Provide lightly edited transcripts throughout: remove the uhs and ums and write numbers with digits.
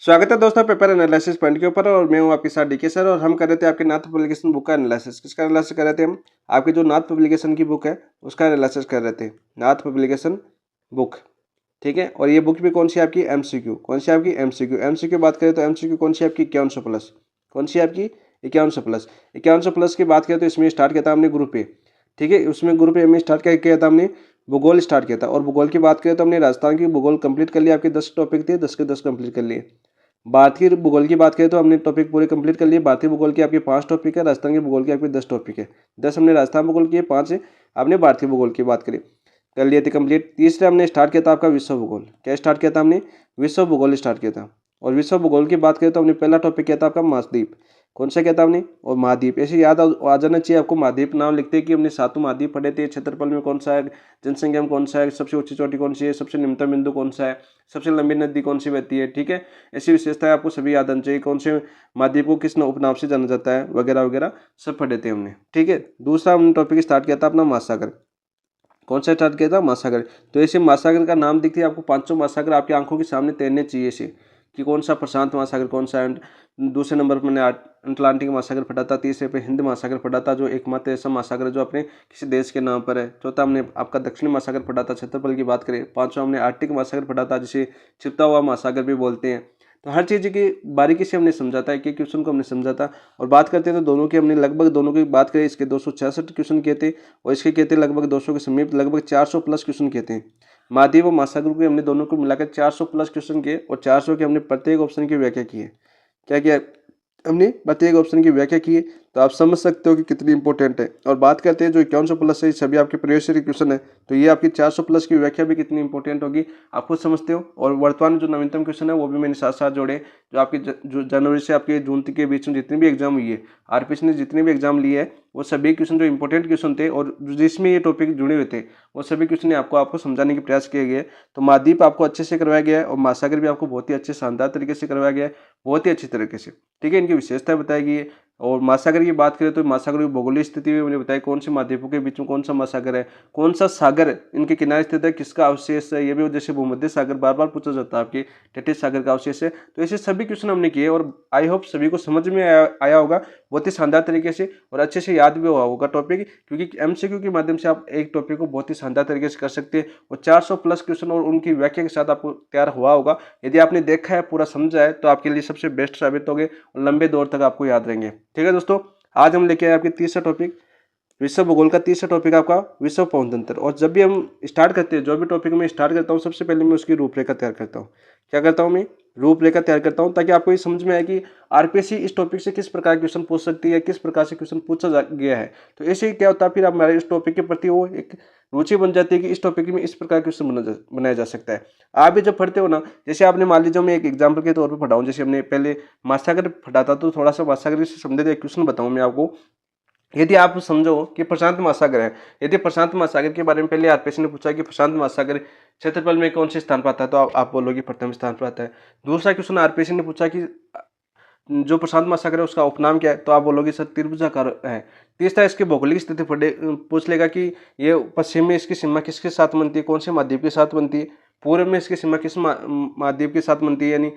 स्वागत है दोस्तों पेपर एनालिसिस पॉइंट के ऊपर और मैं हूं आपके साथ डीके सर। और हम कर रहे थे आपके नाथ पब्लिकेशन बुक का एनालिसिस। किसका एनालिसिस कर रहे थे हम? आपकी जो नाथ पब्लिकेशन की बुक है उसका एनालिसिस कर रहे थे। नाथ पब्लिकेशन बुक, ठीक है। और ये बुक भी कौन सी है आपकी? एमसीक्यू। कौन सी आपकी? एमसीक्यू। एमसीक्यू बात करें तो एमसीक्यू कौन सी आपकी? 5100 प्लस। कौन सी आपकी? 5100 प्लस। 5100 प्लस की बात करें तो इसमें स्टार्ट किया था हमने ग्रुप ए, ठीक है। उसमें ग्रुप ए में स्टार्ट क्या किया था हमने? भूगोल स्टार्ट किया था। और भूगोल की बात करें तो हमने राजस्थान की भूगोल कंप्लीट कर लिया। आपके 10 टॉपिक थे, 10 के 10 कंप्लीट कर लिए। भारतीय भूगोल की बात करें तो हमने टॉपिक पूरे कंप्लीट कर लिए। भारतीय भूगोल के आपके 5 टॉपिक है, राजस्थान के भूगोल के आपके 10 टॉपिक है। 10 हमने राजस्थान भूगोल के, 5 है आपने भारतीय भूगोल की बात करी, कर लिए थे कंप्लीट। तीसरे हमने स्टार्ट किया था आपका विश्व भूगोल। क्या स्टार्ट किया था हमने? विश्व भूगोल स्टार्ट किया था। और विश्व भूगोल की बात करें तो हमने पहला टॉपिक किया था आपका महाद्वीप। कौन सा किया था हमने? और महाद्वीप ऐसे याद आ जाना चाहिए आपको। महाद्वीप नाम लिखते हैं कि हमने 7 महाद्वीप पढ़े थे। क्षेत्रफल में कौन सा है, जनसंख्या में कौन सा है, सबसे ऊंची चोटी कौन सी है, सबसे निम्नतम बिंदु कौन सा है, सबसे लंबी नदी कौन सी बहती है, ठीक है। ऐसी विशेषताएं आपको सभी याद आनी चाहिए। कौन से महाद्वीप को किस उपनाम से जाना जाता है वगैरह वगैरह सब पढ़े थे हमने, ठीक है। दूसरा हमने टॉपिक स्टार्ट किया था अपना महासागर। कौन सा स्टार्ट किया था? महासागर। तो ऐसे महासागर का नाम दिखते ही आपको 500 महासागर आपकी आंखों के सामने तैरने चाहिए ऐसे, कि कौन सा प्रशांत महासागर, कौन सा दूसरे नंबर पर मैंने अटलांटिक महासागर पढ़ा था। तीसरे पे हिंद महासागर पढ़ा था जो एकमात्र ऐसा महासागर है जो अपने किसी देश के नाम पर है। चौथा हमने आपका दक्षिणी महासागर पढ़ा था क्षेत्रफल की बात करें। पांचवा हमने आर्कटिक महासागर पढ़ा था जिसे छिपता हुआ महासागर भी बोलते हैं। तो हर चीज़ की बारीकी से हमने समझा था, एक एक क्वेश्चन को हमने समझा था। और बात करते हैं तो दोनों की हमने लगभग, दोनों की बात करें इसके 266 क्वेश्चन किए थे और इसके किए थे लगभग 200 के समीप, लगभग 400 प्लस क्वेश्चन किए थे। महाद्वीप और महासागर के हमने दोनों को मिलाकर 400 प्लस क्वेश्चन किए और 400 के हमने प्रत्येक ऑप्शन की व्याख्या की है। क्या किया हमने? प्रत्येक ऑप्शन की व्याख्या की है। तो आप समझ सकते हो कि कितनी इंपॉर्टेंट है। और बात करते हैं जो 5100 प्लस है सभी आपके प्रीवियस ईयर क्वेश्चन है, तो ये आपकी 400 प्लस की व्याख्या भी कितनी इंपॉर्टेंट होगी आप खुद समझते हो। और वर्तमान जो नवीनतम क्वेश्चन है वो भी मैंने साथ साथ जोड़े, जो आपके जो जनवरी से आपके जून तक के बीच में जितने भी एग्जाम हुई है, आरपीएस ने जितने भी एग्जाम लिए है, वो सभी क्वेश्चन जो इंपॉर्टेंट क्वेश्चन थे और जिसमें ये टॉपिक जुड़े हुए थे वो सभी क्वेश्चन आपको समझाने के प्रयास किए गए। तो महाद्वीप आपको अच्छे से करवाया गया है और महासागर भी आपको बहुत ही अच्छे शानदार तरीके से करवाया गया है, बहुत ही अच्छी तरीके से, ठीक है। इनकी विशेषताएं बताई गई है। और महासागर की बात करें तो महासागर की भौगोलिक स्थिति भी मैंने बताया, कौन से महाद्वीपों के बीच में कौन सा महासागर है, कौन सा सागर इनके किनारे स्थित है, किसका अवशेष है, ये भी जैसे भूमध्य सागर बार बार पूछा जाता है आपके तटीय सागर का अवशेष है। तो ऐसे सभी क्वेश्चन हमने किए और आई होप सभी को समझ में आया होगा बहुत ही शानदार तरीके से और अच्छे से याद भी हुआ होगा टॉपिक, क्योंकि एमसीक्यू के माध्यम से आप एक टॉपिक को बहुत ही शानदार तरीके से कर सकते हैं। और 400 प्लस क्वेश्चन और उनकी व्याख्या के साथ आपको तैयार हुआ होगा। यदि आपने देखा है, पूरा समझा है, तो आपके लिए सबसे बेस्ट साबित होंगे और लंबे दौर तक आपको याद रहेंगे, ठीक है दोस्तों। आज हम लेके आए आपके तीसरा टॉपिक, विश्व भूगोल का तीसरा टॉपिक आपका विश्व पवन तंत्र। और जब भी हम स्टार्ट करते हैं, जो भी टॉपिक मैं स्टार्ट करता हूँ, सबसे पहले मैं उसकी रूपरेखा तैयार करता हूँ। क्या करता हूँ मैं? रूपरेखा तैयार करता हूँ, ताकि आपको ये समझ में आए कि आरपीएससी इस टॉपिक से किस प्रकार क्वेश्चन पूछ सकती है, किस प्रकार से क्वेश्चन पूछा गया है। तो ऐसे ही क्या होता है, फिर आप हमारे इस टॉपिक के प्रति वो एक रुचि बन जाती है कि इस टॉपिक में इस प्रकार क्वेश्चन बनाया जा सकता है। आप भी जब पढ़ते हो ना, जैसे आपने मान लीजिए, मैं एक एग्जाम्पल के तौर पर पढ़ाऊँ, जैसे हमने पहले महासागर पढ़ा था, तो थोड़ा सा महासागर से संबंधित एक क्वेश्चन बताऊँ मैं आपको। यदि आप समझो कि प्रशांत महासागर है, यदि प्रशांत महासागर के बारे में पहले आरपीएससी ने पूछा कि प्रशांत महासागर क्षेत्रफल में कौन से स्थान पर आता है, तो आप बोलोगे प्रथम स्थान पर आता है। दूसरा क्वेश्चन आरपीएससी ने पूछा कि जो प्रशांत महासागर है उसका उपनाम क्या है, तो आप बोलोगे सर त्रिभुजाकार है। तीसरा इसकी भौगोलिक स्थिति पूछ लेगा कि ये पश्चिम में इसकी सीमा किसके साथ बनती है, कौन से महाद्वीप के साथ बनती है। पूर्व में इसकी सीमा किस महाद्वीप के साथ बनती है, यानी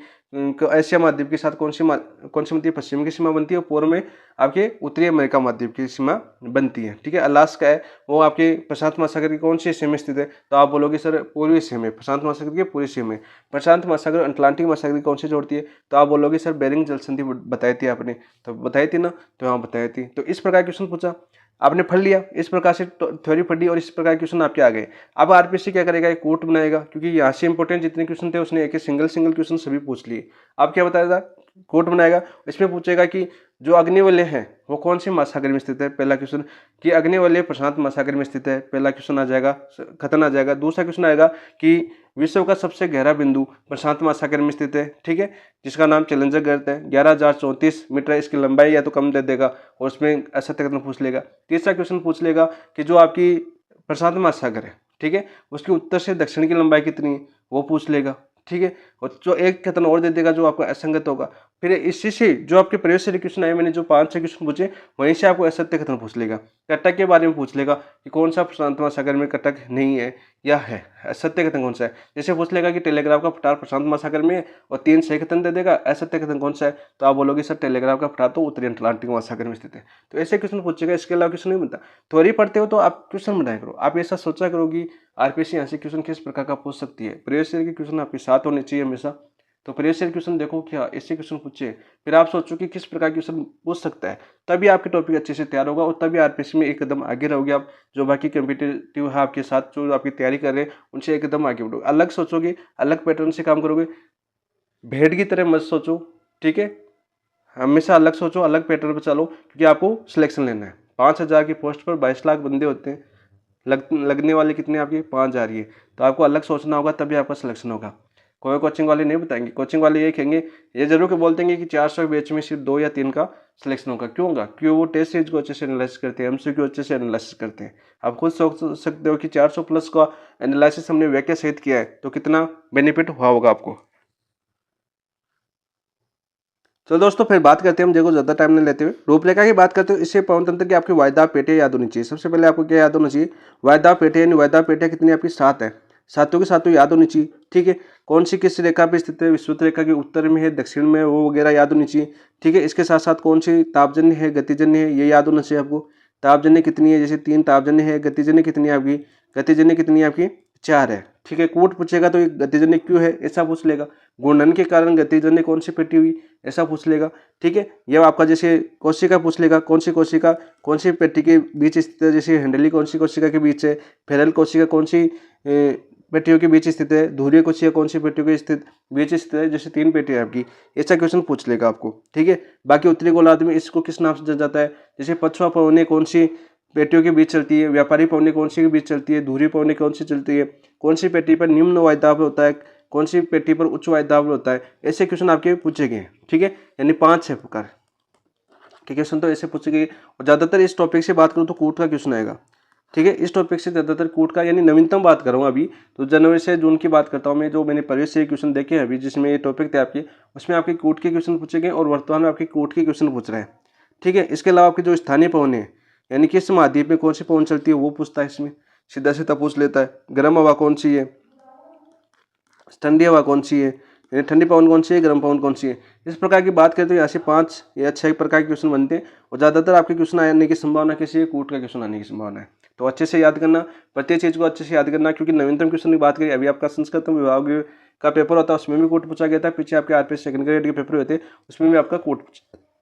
एशिया महाद्वीप के साथ कौन सी बनती है, पश्चिम की सीमा बनती है। और पूर्व में आपके उत्तरी अमेरिका महाद्वीप की सीमा बनती है, ठीक है। अलास्का है वो आपके प्रशांत महासागर की कौन सी हिस्से में स्थित है, तो आप बोलोगे सर पूर्वी हिस्से में, प्रशांत महासागर के पूर्वी हिस्से में। प्रशांत महासागर अटलांटिक महासागर की कौन सी जोड़ती है, तो आप बोलोगे सर बेरिंग जल संधि बताई थी आपने, तो बताई थी ना, तो हाँ बताई थी। तो इस प्रकार क्वेश्चन पूछा, आपने पढ़ लिया, इस प्रकार से थ्योरी पढ़ी और इस प्रकार क्वेश्चन आपके आ गए। अब आरपीएससी क्या करेगा, एक कोट बनाएगा, क्योंकि यहाँ से इंपॉर्टेंट जितने क्वेश्चन थे उसने एक सिंगल क्वेश्चन सभी पूछ लिए। अब क्या बताएगा, कोट बनाएगा, इसमें पूछेगा कि जो अग्निवलय है वो कौन से महासागर में स्थित है, पहला क्वेश्चन। कि अग्निवलय प्रशांत महासागर में स्थित है, पहला क्वेश्चन आ जाएगा, खतन आ जाएगा। दूसरा क्वेश्चन आएगा कि विश्व का सबसे गहरा बिंदु प्रशांत महासागर में स्थित है, ठीक है, जिसका नाम चैलेंजर गर्त है। 11,034 मीटर इसकी लंबाई, या तो कम दे देगा और उसमें ऐसा तक पूछ लेगा। तीसरा क्वेश्चन पूछ लेगा कि जो आपकी प्रशांत महासागर है, ठीक है, उसकी उत्तर से दक्षिण की लंबाई कितनी है, वो पूछ लेगा, ठीक है। और जो एक कथन और दे देगा जो आपका असंगत होगा, फिर इसी से जो आपके प्रीवियस ईयर क्वेश्चन आए, मैंने जो 5-6 क्वेश्चन पूछे, वहीं से आपको असत्य कथन पूछ लेगा। कटक के बारे में पूछ लेगा कि कौन सा प्रशांत महासागर में कटक नहीं है या है, असत्य कथन कौन सा है। जैसे पूछ लेगा कि टेलीग्राफ का पठार प्रशांत महासागर में है और 3 सही कथन दे देगा, असत्य कथन कौन सा है, तो आप बोलोगे सर टेलीग्राफ का पठार तो उत्तरी अटलांटिक महासागर में स्थित है। तो ऐसे क्वेश्चन पूछेगा, इसके अलावा क्वेश्चन नहीं बनता। थ्योरी पढ़ते हो तो आप क्वेश्चन बनाया करो, आप ऐसा सोचा करो कि आरपीएससी यहाँ से क्वेश्चन किस प्रकार का पूछ सकती है। प्रीवियस ईयर के क्वेश्चन आपके साथ होने चाहिए हमेशा। तो प्रीवियस ईयर क्वेश्चन देखो क्या ऐसे क्वेश्चन पूछे, फिर आप सोचो कि किस प्रकार के क्वेश्चन पूछ सकता है, तभी आपके टॉपिक अच्छे से तैयार होगा और तभी आरपीएससी में एक कदम आगे रहोगे आप। जो बाकी कॉम्पिटिटिव है आपके साथ जो आपकी तैयारी कर रहे हैं, उनसे एक कदम आगे बढ़ोगे, अलग सोचोगे, अलग पैटर्न से काम करोगे, भेड़ की तरह मत सोचो, ठीक है। हमेशा अलग सोचो, अलग पैटर्न पर चलो, क्योंकि आपको सिलेक्शन लेना है। 5,000 की पोस्ट पर 22 लाख बंदे होते हैं, लगने वाले कितने आपके 5,000 ही है। तो आपको अलग सोचना होगा, तभी आपका सिलेक्शन होगा। कोई कोचिंग वाले नहीं बताएंगे, कोचिंग वाले ये कहेंगे, ये जरूर के बोलते हैं कि 400 बैच में सिर्फ 2 या 3 का सिलेक्शन होगा। क्यों होगा? क्यों? वो टेस्ट सीरीज को अच्छे से एनालिसिस करते हैं, एमसीक्यू अच्छे से एनालिसिस करते हैं। आप खुद सोच सकते हो कि 400 प्लस का एनालिसिस हमने वाक्य सहित किया है तो कितना बेनिफिट हुआ होगा आपको। चलो दोस्तों, फिर बात करते हैं हम, देखो ज़्यादा टाइम नहीं लेते हुए रूपरेखा की बात करते हो। इससे पवन तंत्र की आपकी वायदा पेटियां याद होनी चाहिए। सबसे पहले आपको क्या याद होना चाहिए? वायदा पेटियां, यानी वायदा पेटियां कितनी आपकी 7 है, सातों के सातों याद होनी चाहिए, ठीक है। कौन सी किस रेखा पे स्थित है? विषुवत रेखा के उत्तर में है, दक्षिण में है, वो वगैरह याद होनी चाहिए, ठीक है। इसके साथ साथ कौन सी तापजन्य है, गतिजन्य है, ये याद होना चाहिए आपको। तापजन्य कितनी है? जैसे 3 तापजन्य है, गतिजन्य कितनी है आपकी? गतिजन्य कितनी है आपकी? 4 है, ठीक है। कूट पूछेगा तो ये गतिजन्य क्यों है, ऐसा पूछ लेगा। घूर्णन के कारण गतिजन्य कौन सी पेटी हुई, ऐसा पूछ लेगा, ठीक है। यह आपका जैसे कोशिका पूछ लेगा, कौन सी कोशिका कौन सी पेटी के बीच स्थित है, जैसे हैंडली कौन सी कोशिका के बीच है, फेरल कोशिका कौन सी पेटियों के बीच स्थित है, धुरीय कोशिका कौन सी पेटियों के बीच स्थित है, जैसे 3 पेटियां आपकी, ऐसा क्वेश्चन पूछ लेगा आपको, ठीक है। बाकी उत्तरी गोलार्ध में इसको किस नाम से जाना जाता है? जैसे पछुआ पवने कौन सी पेटियों के बीच चलती है, व्यापारी पवने कौन सी के बीच चलती है, धुरी पवने कौन सी चलती है, कौन सी पेटी पर निम्न वायुदाब होता है, कौन सी पेटी पर उच्च वायुदाब होता है, ऐसे क्वेश्चन आपके पूछे गए, ठीक है। यानी 5-6 प्रकार के क्वेश्चन तो ऐसे पूछे गए। और ज़्यादातर इस टॉपिक से बात करूँ तो कूट का क्वेश्चन आएगा, ठीक है। इस टॉपिक से ज़्यादातर कूट का, यानी नवीनतम बात कर रहा हूँ अभी, तो जनवरी से जून की बात करता हूँ मैं, जो मैंने प्रीवियस से क्वेश्चन देखे हैं अभी, जिसमें ये टॉपिक थे आपके, उसमें आपके कूट के क्वेश्चन पूछे गए और वर्तमान में आपके कूट के क्वेश्चन पूछ रहे हैं, ठीक है। इसके अलावा आपके जो स्थानीय पवन है, यानी किस महाद्वीप में कौन सी पवन चलती है, वो पूछता है इसमें, सीधा सीधा पूछ लेता है। गर्म हवा कौन सी है, ठंडी हवा कौन सी है, यानी ठंडी पवन कौन सी है, गर्म पवन कौन सी है। इस प्रकार की बात करते हैं, यहाँ से 5 या 6 प्रकार के क्वेश्चन बनते हैं और ज़्यादातर आपके क्वेश्चन आने की संभावना कैसी है? कूट का क्वेश्चन आने की संभावना है। तो अच्छे से याद करना, प्रत्येक चीज़ को अच्छे से याद करना, क्योंकि नवीनतम क्वेश्चन की बात करें, अभी आपका संस्कृत विभाग का पेपर होता है, उसमें भी कूट पूछा गया था। पीछे आपके आरपीएस सेकंड ग्रेड के पेपर हुए थे, उसमें भी आपका कूट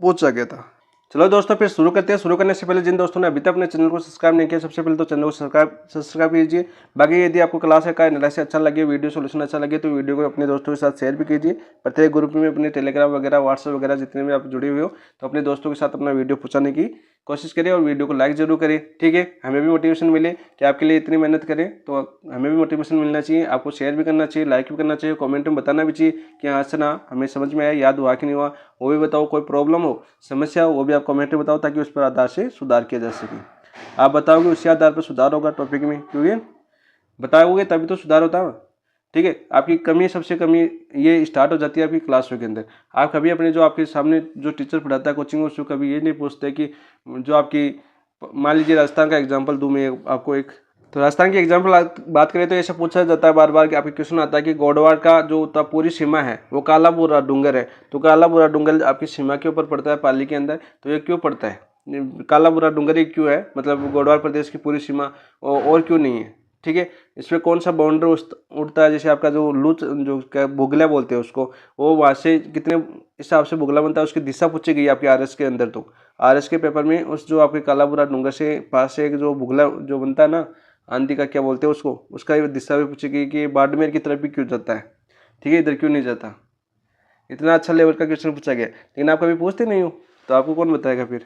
पूछा गया था। चलो दोस्तों, फिर शुरू करते हैं। शुरू करने से पहले जिन दोस्तों ने अभी तक अपने चैनल को सब्सक्राइब नहीं किया, सबसे पहले तो चैनल को सब्सक्राइब कीजिए। बाकी यदि आपको क्लास का एनालिसिस अच्छा लगे, वीडियो सोल्यूशन अच्छा लगे, तो वीडियो को अपने दोस्तों के साथ शेयर भी कीजिए। प्रत्येक ग्रुप में अपने टेलीग्राम वगैरह, व्हाट्सएप वगैरह जितने भी आप जुड़े हुए हो, तो अपने दोस्तों के साथ अपना वीडियो पहुंचाने की कोशिश करें और वीडियो को लाइक जरूर करें, ठीक है। हमें भी मोटिवेशन मिले कि आपके लिए इतनी मेहनत करें, तो हमें भी मोटिवेशन मिलना चाहिए। आपको शेयर भी करना चाहिए, लाइक भी करना चाहिए, कमेंट में बताना भी चाहिए कि हाँ से ना हमें समझ में आया, याद हुआ कि नहीं हुआ, वो भी बताओ। कोई प्रॉब्लम हो, समस्या हो, वो भी आप कमेंट में बताओ, ताकि उस पर आधार से सुधार किया जा सके। आप बताओगे, उसी आधार पर सुधार होगा टॉपिक में, क्योंकि बताओगे तभी तो सुधार होता है, ठीक है। आपकी कमी, सबसे कमी ये स्टार्ट हो जाती है आपकी क्लासों के अंदर। आप कभी अपने जो आपके सामने जो टीचर पढ़ाता है कोचिंग में, उसको कभी ये नहीं पूछते कि जो आपकी, मान लीजिए राजस्थान का एग्जाम्पल दूँ मैं आपको एक, तो राजस्थान की एग्जाम्पल बात करें तो ऐसा पूछा जाता है बार बार कि आपके क्वेश्चन आता है कि गोडवार का जो पूरी सीमा है वो काला बुरा डूंगर है। तो काला बुरा डूंगर आपकी सीमा के ऊपर पड़ता है, पाली के अंदर, तो ये क्यों पड़ता है? काला बुरा डूंगर ही क्यों है, मतलब गोडवार प्रदेश की पूरी सीमा और क्यों नहीं है, ठीक है। इसमें कौन सा बाउंड्री उठता है? जैसे आपका जो लूच, जो क्या बुगला बोलते हैं उसको, वो वहाँ से कितने हिसाब से बुगला बनता है, उसकी दिशा पूछी गई आपके आरएस के अंदर। तो आरएस के पेपर में उस जो आपके काला बुरा डूंगर से पास से एक जो बुगला जो बनता है ना, आंधी का क्या बोलते हैं उसको, उसका दिशा भी पूछेगी कि बाड़मेर की तरफ भी क्यों जाता है, ठीक है, इधर क्यों नहीं जाता। इतना अच्छा लेवल का क्वेश्चन पूछा गया, लेकिन आप कभी पूछते नहीं हो, तो आपको कौन बताएगा फिर।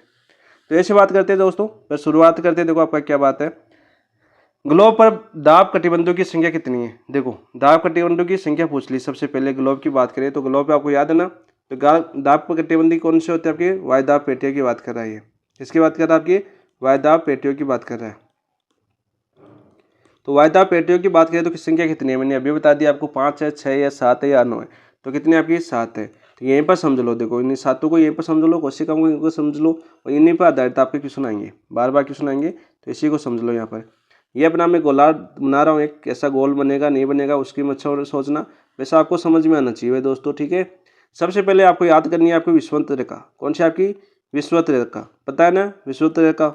तो ऐसे बात करते हैं दोस्तों, बस शुरुआत करते हैं। देखो आपका क्या बात है, ग्लोब पर दाब कटिबंधों की संख्या कितनी है? देखो, दाब कटिबंधों की संख्या पूछ ली। सबसे पहले ग्लोब की बात करें तो ग्लोब पे आपको याद है ना, तो दाब कटिबंधी कौन से होते हैं आपके? वायुदाब पेटियों की बात कर रहा है ये। किसकी बात कर रहा है? आपकी वायुदाब पेटियों की बात कर रहा है। तो वायुदाब पेटियों की बात करें तो संख्या कितनी है? मैंने अभी बता दिया आपको, 5 है, 6 है, 7 है या 9 है। तो कितनी आपकी? 7 है। तो यहीं पर समझ लो, देखो इन सातों को यहीं पर समझ लो, कोशिकाओं को इनको समझ लो, और इन्हीं पर आधारित आपके क्वेश्चन आएंगे, बार बार क्वेश्चन आएंगे, तो इसी को समझ लो। यहाँ पर ये अपना मैं गोलार्ध बना रहा हूँ, एक कैसा गोल बनेगा नहीं बनेगा उसकी मत सोचना, वैसा आपको समझ में आना चाहिए दोस्तों, ठीक है। सबसे पहले आपको याद करनी है आपकी विषुवत रेखा, कौन सी आपकी विषुवत रेखा, पता है ना विषुवत रेखा,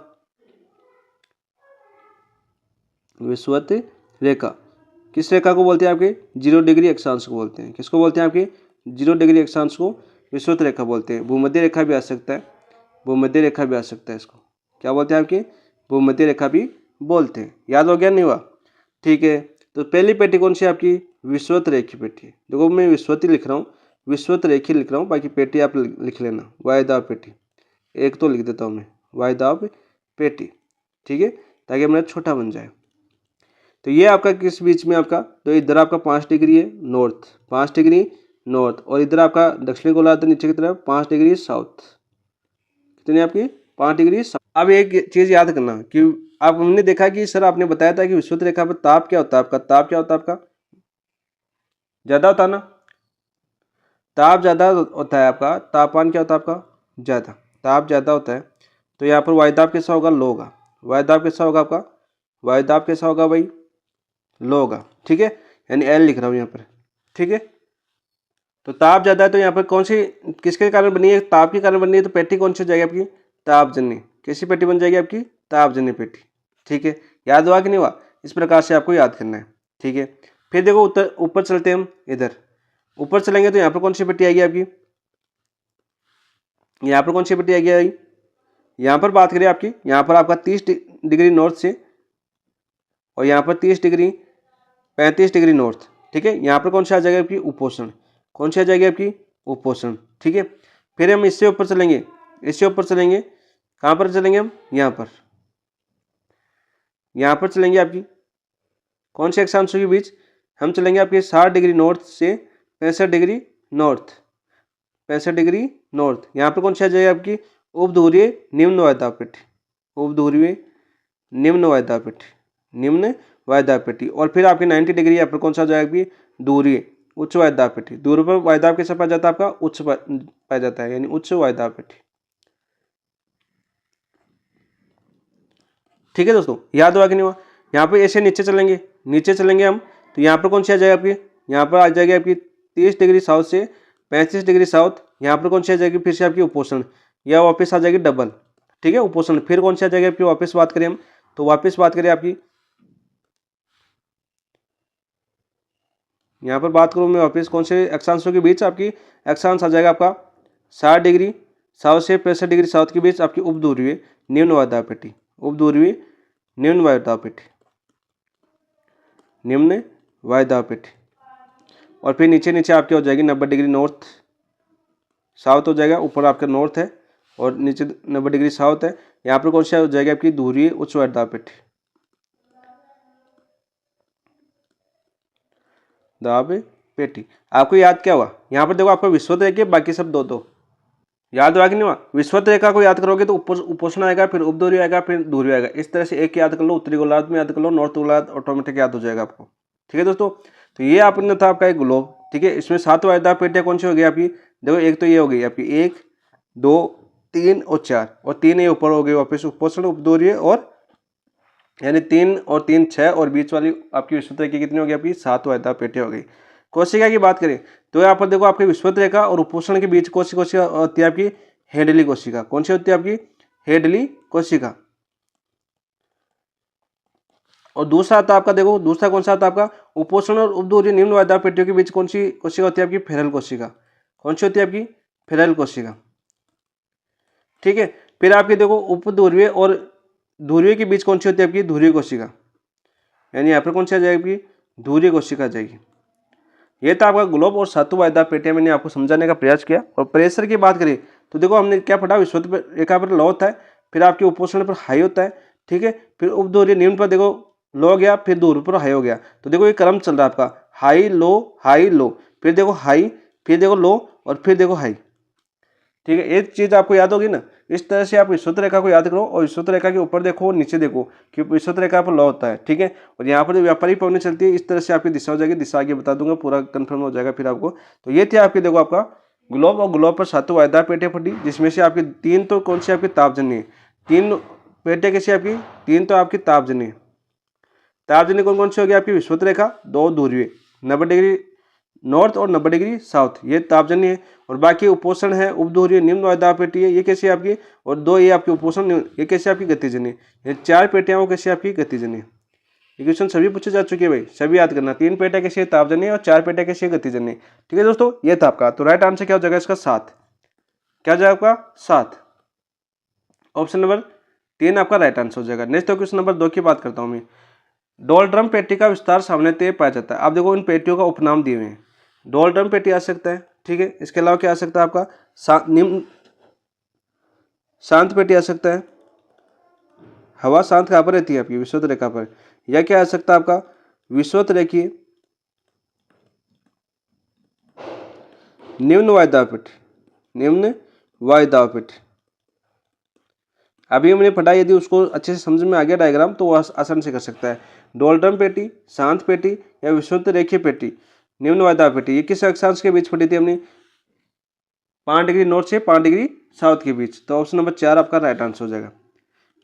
विषुवत रेखा किस रेखा को बोलते हैं आपके 0 डिग्री अक्षांश को बोलते हैं, किसको बोलते हैं आपके 0 डिग्री अक्षांश को विषुवत रेखा बोलते हैं। भूमध्य रेखा भी आ सकता है, भूमध्य रेखा भी आ सकता है, इसको क्या बोलते हैं आपके भूमध्य रेखा भी बोलते हैं। याद हो गया नहीं हुआ, ठीक है। तो पहली पेटी कौन सी आपकी विषुवत रेखी पेटी, देखो मैं विषुवती लिख रहा हूँ, विषुवत रेखी लिख रहा हूँ, बाकी पेटी आप लिख लेना, वायदाव पेटी एक तो लिख देता हूँ मैं, वायदाव पेटी, ठीक है, ताकि मेरा छोटा बन जाए। तो ये आपका किस बीच में आपका, तो इधर आपका 5 डिग्री है नॉर्थ, 5 डिग्री नॉर्थ, और इधर आपका दक्षिणी गोलार्ध नीचे की तरफ 5 डिग्री साउथ, कितनी आपकी 5 डिग्री साउथ। अब एक चीज़ याद करना कि आप हमने देखा कि सर आपने बताया था कि विषुवत रेखा पर ताप क्या होता है आपका, ताप क्या होता है आपका, ज़्यादा होता है ना, ताप ज़्यादा होता है आपका, तापमान क्या होता है आपका ज़्यादा, ताप ज़्यादा होता है। तो यहाँ पर वायुदाब कैसा होगा, लो होगा, वायुदाब कैसा होगा आपका, वायुदाब कैसा होगा भाई, लो होगा, ठीक है, यानी एल लिख रहा हूँ यहाँ पर, ठीक है। तो ताप ज़्यादा है तो यहाँ पर कौन सी किसके कारण बनी है, ताप के कारण बनी है, तो पेटी कौन सी हो जाएगी आपकी तापजन्य, कैसी पेटी बन जाएगी आपकी तापजन्य पेटी, ठीक है। याद हुआ कि नहीं हुआ, इस प्रकार से आपको याद करना है, ठीक है। फिर देखो ऊपर चलते हैं हम, इधर ऊपर चलेंगे तो यहाँ पर कौन सी पेटी आएगी आपकी, यहाँ पर कौन सी पेटी आएगी, यहाँ पर बात करें आपकी, यहाँ पर आपका 30 डिग्री नॉर्थ से, और यहाँ पर 30 डिग्री 35 डिग्री नॉर्थ, ठीक है। यहाँ पर कौन सी आ जाएगी आपकी उपोषण, कौन सी आ जाएगी आपकी उपोषण, ठीक है। फिर हम इससे ऊपर चलेंगे, इससे ऊपर चलेंगे, कहाँ पर चलेंगे हम, यहाँ पर, यहाँ पर चलेंगे आपकी कौन से अक्षांशों के बीच, हम चलेंगे आपके 60 डिग्री नॉर्थ से 65 डिग्री नॉर्थ, 65 डिग्री नॉर्थ। यहाँ पर कौन सी आ जाएगी आपकी उपध्रुवीय निम्न वायदाव पेटी, उपध्रुवीय निम्न वायदाव पेटी, निम्न वायदाव पेटी। और फिर आपकी 90 डिग्री यहाँ पर कौन सा आ जाएगा आपकी दूरीय उच्च वायदाव पेटी, दूर पर वायदाव कैसा पाया जाता है आपका उच्च पाया जाता है, यानी उच्च वायदाव पेटी, ठीक है दोस्तों। याद हुआ कि नहीं हुआ, यहाँ पे ऐसे नीचे चलेंगे, नीचे चलेंगे हम, तो यहाँ पर कौन सी आ जाएगी आपकी, यहाँ पर आ जाएगी आपकी 30 डिग्री साउथ से 35 डिग्री साउथ, यहाँ पर कौन सी आ जाएगी फिर से आपकी उपोषण, या वापस आ जाएगी डबल, ठीक है उपोषण। फिर कौन सी आ जाएगी आपकी वापस बात करें हम, तो वापस बात करें आपकी, यहाँ पर बात करूँ मैं वापस कौन से अक्षांशों के बीच, आपकी अक्षांश आ जाएगा आपका 60 डिग्री साउथ से 65 डिग्री साउथ के बीच आपकी उपध्रुवीय निम्न वायदाव पेटी, उपध्रुवीय निम्न वायदाव पेटी, निम्न वायदाव पेटी। और फिर नीचे नीचे आपकी हो जाएगी 90 डिग्री नॉर्थ साउथ हो जाएगा, ऊपर आपका नॉर्थ है और नीचे 90 डिग्री साउथ है। यहाँ पर कौन सा हो जाएगी आपकी ध्रुवीय उच्च वायदाव पेटी, दाब पेटी। आपको याद क्या हुआ, यहाँ पर देखो आपको विषुवत रेखा बाकी सब दो दो, याद हुआ कि नहीं हुआ। विषुवत रेखा को याद करोगे तो उपोषण आएगा, फिर उपध्रुवीय आएगा, फिर ध्रुवीय आएगा, इस तरह से एक याद कर लो, उत्तरी गोलार्ध में याद कर लो, नॉर्थ गोलार्ध ऑटोमेटिक याद हो जाएगा आपको, ठीक है दोस्तों। तो ये आपने था आपका एक ग्लोब, ठीक है। इसमें 7 वायदाव पेटियां कौन सी हो गई आपकी, देखो एक तो ये हो गई आपकी 1 2 3 और 4, और 3 ये ऊपर हो गई वापस उपोषण उपध्रुवीय, और यानी 3 और 3 6, और बीच वाली आपकी विषुवत रेखा कितनी हो गई आपकी 7 वायदाव पेटियां हो गई। कोशिका की बात करें तो यहाँ पर देखो आपकी विषुवत रेखा और उपोषण के बीच कोशिका होती है आपकी हेडली कोशिका, कौन सी होती है आपकी हेडली कोशिका। और दूसरा आता है आपका, देखो दूसरा कौन सा आता है आपका उपोषण और उपध्रुवीय निम्न वायदाव पेटियों के बीच कौन सी कोशिका होती है आपकी फेरल कोशिका, कौन सी होती है आपकी फेरल कोशिका, ठीक है। फिर आपकी देखो उपध्रुवीय और ध्रुवीय के बीच कौन सी होती है आपकी ध्रुवीय कोशिका, यानी यहाँ पर कौन सी आ जाएगी आपकी ध्रुवीय कोशिका आ जाएगी। ये था आपका ग्लोब और 7 वायदाव पेटियां मैंने आपको समझाने का प्रयास किया। और प्रेशर की बात करें तो देखो हमने क्या पढ़ा, विषुवत रेखा पर लो होता है, फिर आपके उपोषण पर हाई होता है, ठीक है। फिर उपध्रुवीय निम्न पर देखो लो हो गया, फिर ध्रुव पर हाई हो गया। तो देखो ये क्रम चल रहा है आपका हाई लो, फिर देखो हाई, फिर देखो लो, और फिर देखो हाई, ठीक है। एक चीज आपको याद होगी ना, इस तरह से आप विषुवत रेखा को याद करो, और विषुवत रेखा के ऊपर देखो और नीचे देखो कि विषुवत रेखा पर लो होता है, ठीक है। और यहाँ पर व्यापारी पवनें चलती है, इस तरह से आपकी दिशा हो जाएगी, दिशा आगे बता दूंगा, पूरा कंफर्म हो जाएगा फिर आपको। तो ये थे आपके देखो आपका ग्लोब और ग्लोब पर 7 वायदा पेटियाँ फटी, जिसमें से आपकी 3 तो कौन सी आपकी तापजनी है, 3 पेटियाँ कैसी आपकी, 3 तो आपकी तापजनी है। तापजनी कौन कौन सी होगी आपकी, विषुवत रेखा, 2 ध्रुवीय 90 डिग्री नॉर्थ और 90 डिग्री साउथ, ये तापजनी है। और बाकी उपोषण है, उपध्रुवीय निम्न वायदा पेटी है, ये कैसी है आपकी, और 2 ये आपकी उपोषण, ये कैसी आपकी गतिजनी। ये 4 पेटियां वो कैसी आपकी गतिजनी। ये क्वेश्चन सभी पूछे जा चुके हैं भाई, सभी याद करना। 3 पेटियां कैसी है तापजनी और 4 पेटियां कैसी है गतिजनी। ठीक है दोस्तों, ये था आपका। तो राइट आंसर क्या हो जाएगा इसका 7, क्या हो जाएगा आपका 7, ऑप्शन नंबर 3 आपका राइट आंसर हो जाएगा। नेक्स्ट क्वेश्चन नंबर 2 की बात करता हूँ मैं। डोलड्रम पेटी का विस्तार सामान्यतः पाया जाता है। आप देखो इन पेटियों का उपनाम दिए हुए हैं, डोलड्रम पेटी आ सकता है, ठीक है। इसके अलावा क्या आ सकता है आपका निम्न शांत पेटी आ सकता है, हवा शांत कहाँ पर रहती है आपकी, विषुवत रेखा पर। या क्या आ सकता है आपका विषुवत रेखीय निम्न वायुदाब पेटी, निम्न वायुदाब पेटी। अभी हमने पढ़ा, यदि उसको अच्छे से समझ में आ गया डायग्राम तो वो आसान से कर सकता है। डोलड्रम पेटी, शांत पेटी या विषुवत रेखीय पेटी, निम्न वायुदाब पेटी, ये किस अक्षांश के बीच पड़ी थी हमने, 5 डिग्री नॉर्थ से 5 डिग्री साउथ के बीच। तो ऑप्शन नंबर 4 आपका राइट आंसर हो जाएगा।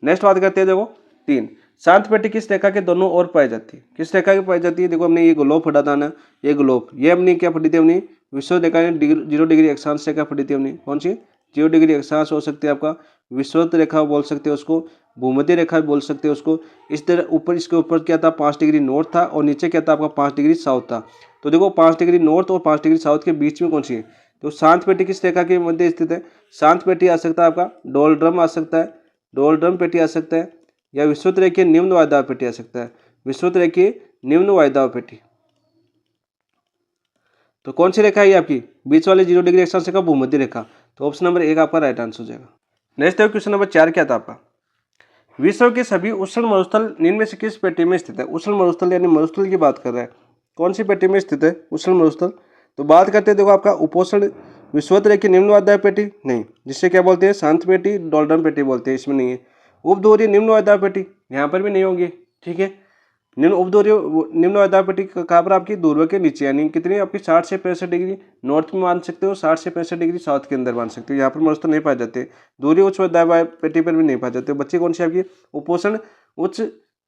नेक्स्ट बात करते हैं, देखो 3 शांत पेटी किस रेखा के दोनों ओर पाई जाती है, किस रेखा की पाई जाती है। देखो हमने ये ग्लोब पढ़ा था ना, ये ग्लोब, ये हमने क्या पढ़ी थी, हमने विषुवत रेखा 0 डिग्री अक्षांश रेखा पढ़ी थी हमने। कौन सी, 0 डिग्री अक्षांश हो सकती है आपका, विषुवत रेखा बोल सकते हैं उसको, भूमध्य रेखा बोल सकते हैं उसको। इस तरह ऊपर, इसके ऊपर क्या था 5 डिग्री नॉर्थ था और नीचे क्या था आपका 5 डिग्री साउथ था। तो देखो 5 डिग्री नॉर्थ और 5 डिग्री साउथ के बीच में कौन सी है, तो शांत पेटी किस रेखा के मध्य स्थित है। शांत पेटी आ सकता है आपका डोलड्रम आ सकता है, डोलड्रम पेटी आ सकता है, या विषुवत रेखीय निम्न वायुदाब पेटी आ सकता है, विषुवत रेखीय निम्न वायुदाब पेटी। तो कौन सी रेखा है आपकी, बीच वाले 0 डिग्री अक्षांश रेखा, भूमध्य रेखा। तो ऑप्शन नंबर 1 आपका राइट आंसर हो जाएगा। नेक्स्ट है क्वेश्चन नंबर 4, क्या था आपका, विश्व के सभी उष्ण मरुस्थल निम्न में से किस पेटी में स्थित है। उष्ण मरुस्थल यानी मरुस्थल की बात कर रहा है, कौन सी पेटी में स्थित है उष्ण मरुस्थल। तो बात करते हैं, देखो आपका उपोषण विषुवत रेखीय निम्न वायुदाब पेटी नहीं, जिससे क्या बोलते हैं शांत पेटी, डोलड्रम पेटी बोलते हैं, इसमें नहीं है। उपध्रुवीय निम्न वायुदाब पेटी यहाँ पर भी नहीं होंगी, ठीक है। निम्न उपध्रुवीय निम्न वायुदाब पेटी कहाँ पर आपकी, ध्रुव के नीचे, यानी कितनी आपकी 60 से 65 डिग्री नॉर्थ में मान सकते हो, 60 से 65 डिग्री साउथ के अंदर मान सकते हो। यहाँ पर मरुस्थल नहीं पाए जाते। ध्रुवीय उच्च दाब पेटी पर भी नहीं पाए जाते। बच्चे कौन सी आपकी उपोषण उच्च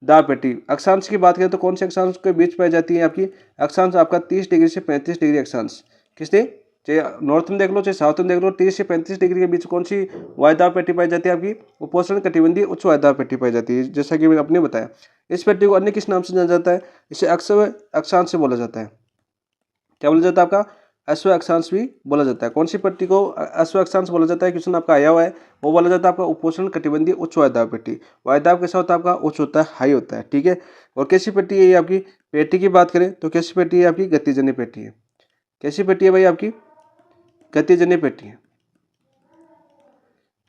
दाब पेटी। अक्षांश की बात करें तो कौन से अक्षांश के बीच पाई जाती है आपकी, अक्षांश आपका 30 डिग्री से 35 डिग्री अक्षांश, किसने, चाहे नॉर्थ में देख लो चाहे साउथ में देख लो, 30 से 35 डिग्री के बीच कौन सी वायुदाब पेटी पाई जाती है आपकी, उपोषण कटिबंधीय उच्च वायुदाब पेटी पाई जाती है। जैसा कि मैंने आपने बताया, इस पेटी को अन्य किस नाम से जाना जाता है, इसे अश्व अक्षांश से बोला जाता है। क्या बोला जाता है आपका, अश्व अक्षांश भी बोला जाता है। कौन सी पेटी को अश्व अक्षांश बोला जाता है, क्वेश्चन आपका आया हुआ है, वो बोला जाता है आपका उपोषण कटिबंधीय उच्च वायुदाब पेटी। वायुदाब कैसा होता है आपका, उच्च होता है, हाई होता है, ठीक है। और कैसी पेटी है ये आपकी, पेटी की बात करें तो कैसी पेटी है आपकी, गतिजन्य पेटी है। कैसी पेटी है भाई आपकी, गतिजन्य पेटी है,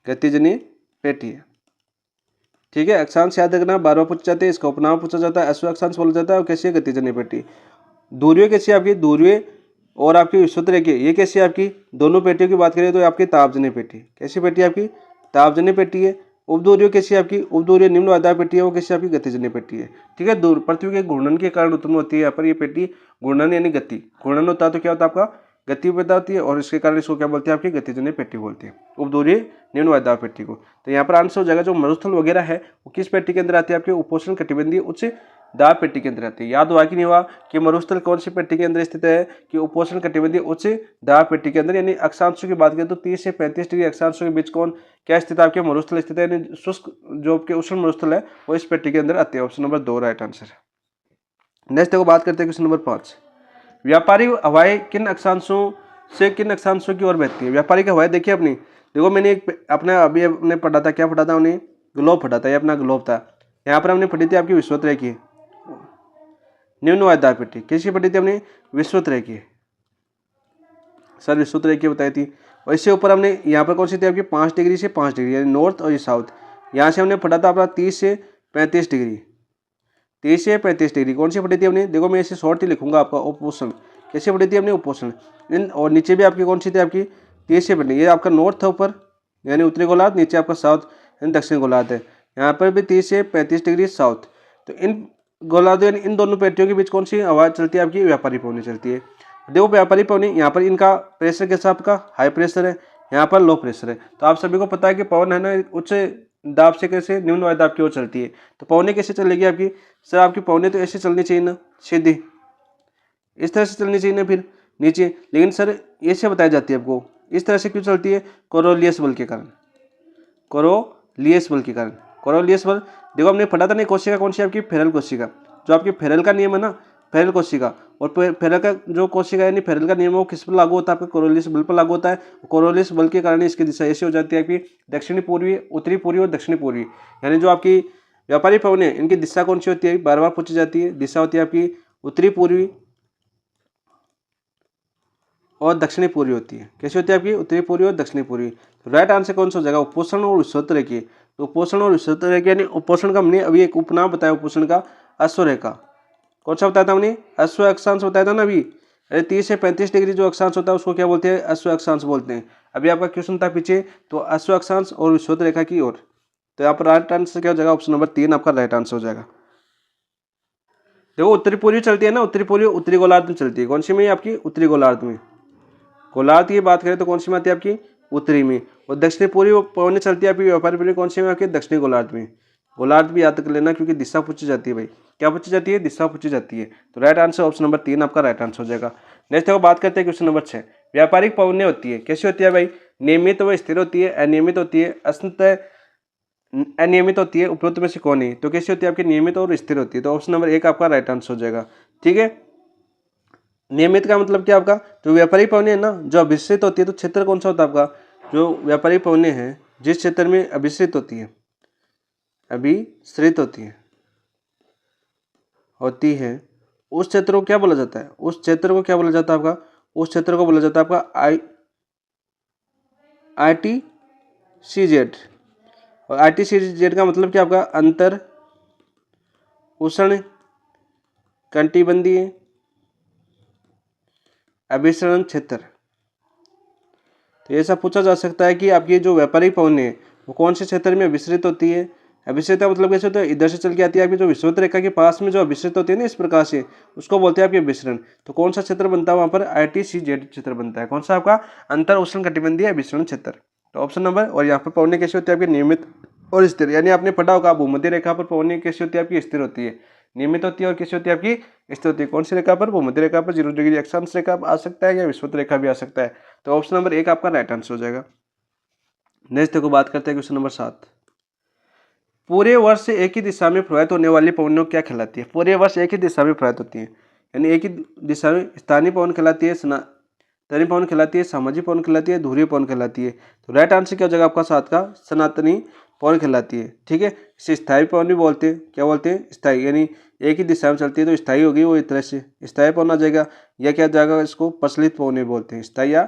गतिजन्य पेटी है, ठीक है। अक्षांश याद रखना, बार बार पूछा जाते हैं, इसका उपनाम पूछा जाता है, अश्व अक्षांश बोला जाता है। और कैसी है, गतिजन्य पेटी। ध्रुवीय कैसी है आपकी, ध्रुवीय और आपकी विषुवत रेखीय, ये कैसी है आपकी, दोनों पेटियों की बात करें तो आपकी तापजन्य पेटी। कैसी पेटी है आपकी, तापजन्य पेटी है। उपध्रुवीय कैसी है आपकी, उपध्रुवीय निम्न वायुदाब पेटी है, वो कैसी आपकी गतिजन्य पेटी है, ठीक है। पृथ्वी के घूर्णन के कारण उत्पन्न होती है यहाँ पर ये पेटी, घूर्णन यानी गति, घूर्णन होता है तो क्या होता है आपका, गति पैदा होती है, और इसके कारण इसको क्या बोलते हैं आपकी, गतिजन्य पेटी बोलते हैं, उपध्रुवीय निम्न वायुदाब पेटी को। तो यहाँ पर आंसर हो जाएगा, जो मरुस्थल वगैरह है वो किस पेटी के अंदर आती है आपके, उपोषण कटिबंधीय उच्च दाब पेटी के अंदर आती है। याद हुआ कि नहीं हुआ कि मरुस्थल कौन सी पेटी के अंदर स्थित है, कि उपोषण कटिबंधीय उच्च दाब पेटी के अंदर। यानी अक्षांशों की बात करें तो 30 से 35 डिग्री अक्षांशों के बीच कौन क्या स्थित है आपके, मरुस्थल स्थित है, यानी शुष्क जो आपके उष्ण मरुस्थल है वो इस पेटी के अंदर आते हैं। ऑप्शन नंबर 2 राइट आंसर है। नेक्स्ट देखो बात करते हैं क्वेश्चन नंबर 5, व्यापारिक हवाएं किन अक्षांशों से किन अक्षांशों की ओर बहती है। व्यापारिक हवाएं देखिए अपनी, देखो मैंने एक अपना अभी हमने पढ़ा था, क्या पढ़ा था हमने, ग्लोब पढ़ा था, ये अपना ग्लोब था। यहाँ पर हमने पढ़ी थी आपकी विषुवत रेखीय निम्न वायुदाब पेटी। किसकी पढ़ी थी हमने, विषुवत रेखीय, सर विषुवत रेखीय बताई थी। और इससे ऊपर हमने यहाँ पर कौन सी थी आपकी, 5 डिग्री से 5 डिग्री, यानी नॉर्थ और साउथ। यहाँ से हमने पढ़ा था अपना 30 से 35 डिग्री, 30 से 35 डिग्री कौन सी पढ़ी थी हमने, देखो मैं इसे शॉर्ट ही लिखूंगा आपका, उपोषण। कैसे पढ़ी थी हमने, उपोषण। और नीचे भी आपकी कौन सी थी आपकी, 30 से पढ़ी, ये आपका नॉर्थ था ऊपर यानी उत्तरी गोलार्ध, नीचे आपका साउथ यानी दक्षिण गोलार्ध है। यहाँ पर भी 30 से 35 डिग्री साउथ। तो इन गोलार्ध यानी इन दोनों पेटियों के बीच कौन सी हवा चलती है आपकी, व्यापारिक पवनें चलती है। देखो व्यापारी पवन यहाँ पर इनका प्रेशर कैसा आपका हाई प्रेशर है, यहाँ पर लो प्रेशर है। तो आप सभी को पता है कि पवन है ना उच्च दाब से कैसे निम्न वायु दाब की ओर चलती है। तो पवने कैसे चलेगी आपकी, सर आपकी पवने तो ऐसे चलनी चाहिए ना, सीधी इस तरह से चलनी चाहिए ना फिर नीचे, लेकिन सर ऐसे बताई जाती है आपको, इस तरह से क्यों चलती है, कोरोलियस बल के कारण, कोरोलियस बल के कारण। कोरोलियस बल देखो हमने पढ़ा था नहीं, कोशिका कौन सी आपकी फेरल कोशिका, जो आपकी फेरल का नियम है ना, फेरल कोशिका, और फेरल का जो कोशिका यानी फेरल का नियम है वो किस पर लागू होता है, आपका कोरोलियस बल पर लागू होता है। कोरोलियस बल के कारण इसकी दिशा ऐसी हो जाती है आपकी दक्षिणी पूर्वी, उत्तरी पूर्वी और दक्षिणी पूर्वी, यानी जो आपकी व्यापारी पवन है इनकी दिशा कौन सी होती है, बार बार पूछी जाती है। दिशा होती है आपकी उत्तरी पूर्वी और दक्षिणी पूर्वी होती है। कैसी होती है आपकी उत्तरी पूर्वी और दक्षिणी पूर्वी। तो राइट आंसर कौन सा हो जाएगा, उपोषण और विषुवत रेखा। तो उपोषण और विषुवत रेखा यानी उपोषण का हमने अभी एक उपनाम बताया उपोषण का, अश्वरेखा। कौन सा बताया था हमने, अश्व अक्षांश बताया था ना अभी। अरे 30 से 35 डिग्री जो अक्षांश होता है उसको क्या बोलते हैं, अश्व अक्षांश बोलते हैं। अभी आपका क्वेश्चन था पीछे, तो अश्व अक्षांश और विषुवत रेखा की ओर। तो यहाँ पर राइट आंसर क्या हो जाएगा, ऑप्शन नंबर 3 आपका राइट आंसर हो जाएगा। देखो उत्तरी पूर्वी चलती है ना, उत्तरी पूर्वी उत्तरी गोलार्ध में चलती है। कौन सी में आपकी, उत्तरी गोलार्ध में। गोलार्ध की बात करें तो कौन सी में आती है आपकी, उत्तरी में। और दक्षिणी पूर्वी पवन चलती है आपकी व्यापारी पवन कौन सी में आपकी, दक्षिणी गोलार्ध में। गोलार्ध भी याद कर लेना क्योंकि दिशा पूछी जाती है भाई, क्या पूछी जाती है, दिशा पूछी जाती है। तो राइट आंसर ऑप्शन नंबर 3 आपका राइट आंसर हो जाएगा। नेक्स्ट देखो बात करते हैं क्वेश्चन नंबर 6। व्यापारिक पवनें होती है, कैसी होती है भाई, नियमित व स्थिर होती है, अनियमित होती है, अनियमित होती है, उपरोक्त में से कौन है। तो कैसी होती है आपकी, नियमित और स्थिर होती है। तो ऑप्शन नंबर 1 आपका राइट आंसर हो जाएगा। ठीक है, नियमित का मतलब क्या आपका, जो व्यापारिक पवनें है ना जो अभिश्रित होती है, तो क्षेत्र कौन सा होता है आपका, जो व्यापारिक पवनें हैं जिस क्षेत्र में अभिश्रित होती है, अभिश्रित होती है उस क्षेत्र को क्या बोला जाता है, उस क्षेत्र को क्या बोला जाता है आपका, उस क्षेत्र को बोला जाता है आपका ITCZ। और ITCZ का मतलब क्या आपका, अंतर उष्ण कटिबंधीय अभिसरण क्षेत्र। तो ऐसा पूछा जा सकता है कि आपकी जो व्यापारिक पवनें है वो कौन से क्षेत्र में अभिसरित होती है। अभिसरित का मतलब कैसे होता है, इधर से चल के आती है आपकी जो विषुवत रेखा के पास में जो अभिसरित होती है ना इस प्रकार से, उसको बोलते हैं आपके अभिसरण। तो कौन सा क्षेत्र बनता है वहां पर, ITCZ क्षेत्र बनता है। कौन सा आपका, अंतर उष्ण कटिबंधीय अभिसरण क्षेत्र। तो ऑप्शन नंबर, और यहाँ पर पवनें कैसी होती है आपकी, नियमित और स्थिर। यानी आपने पढ़ा होगा भूमध्य रेखा पर पवनें कैसी होती है आपकी, स्थिर होती है, नियमित होती है और कैसी होती है आपकी, स्थिर होती है। कौन सी रेखा पर, भूमध्य रेखा पर 0 डिग्री अक्षांश रेखा आ सकता है या विषुवत रेखा भी आ सकता है। तो ऑप्शन नंबर 1 आपका राइट आंसर हो जाएगा। नेक्स्ट देखो बात करते हैं क्वेश्चन नंबर 7। पूरे वर्ष एक ही दिशा में प्रवाहित होने वाली पवनों क्या कहलाती है। पूरे वर्ष एक ही दिशा में प्रवाहित होती है, यानी एक ही दिशा में स्थानीय पवन कहलाती है, सनातनी पवन कहलाती है, सामाजिक पवन कहलाती है, ध्रुवीय पवन कहलाती है। तो राइट आंसर क्या हो जाएगा आपका 7 का, सनातनी पवन कहलाती है। ठीक है, इसे स्थायी पवन भी बोलते हैं, क्या बोलते हैं, स्थायी, यानी एक ही दिशा में चलती है तो स्थायी होगी वो, इस तरह से स्थायी पवन आ जाएगा। या क्या जाएगा, इसको प्रचलित पवनें बोलते हैं, स्थायी या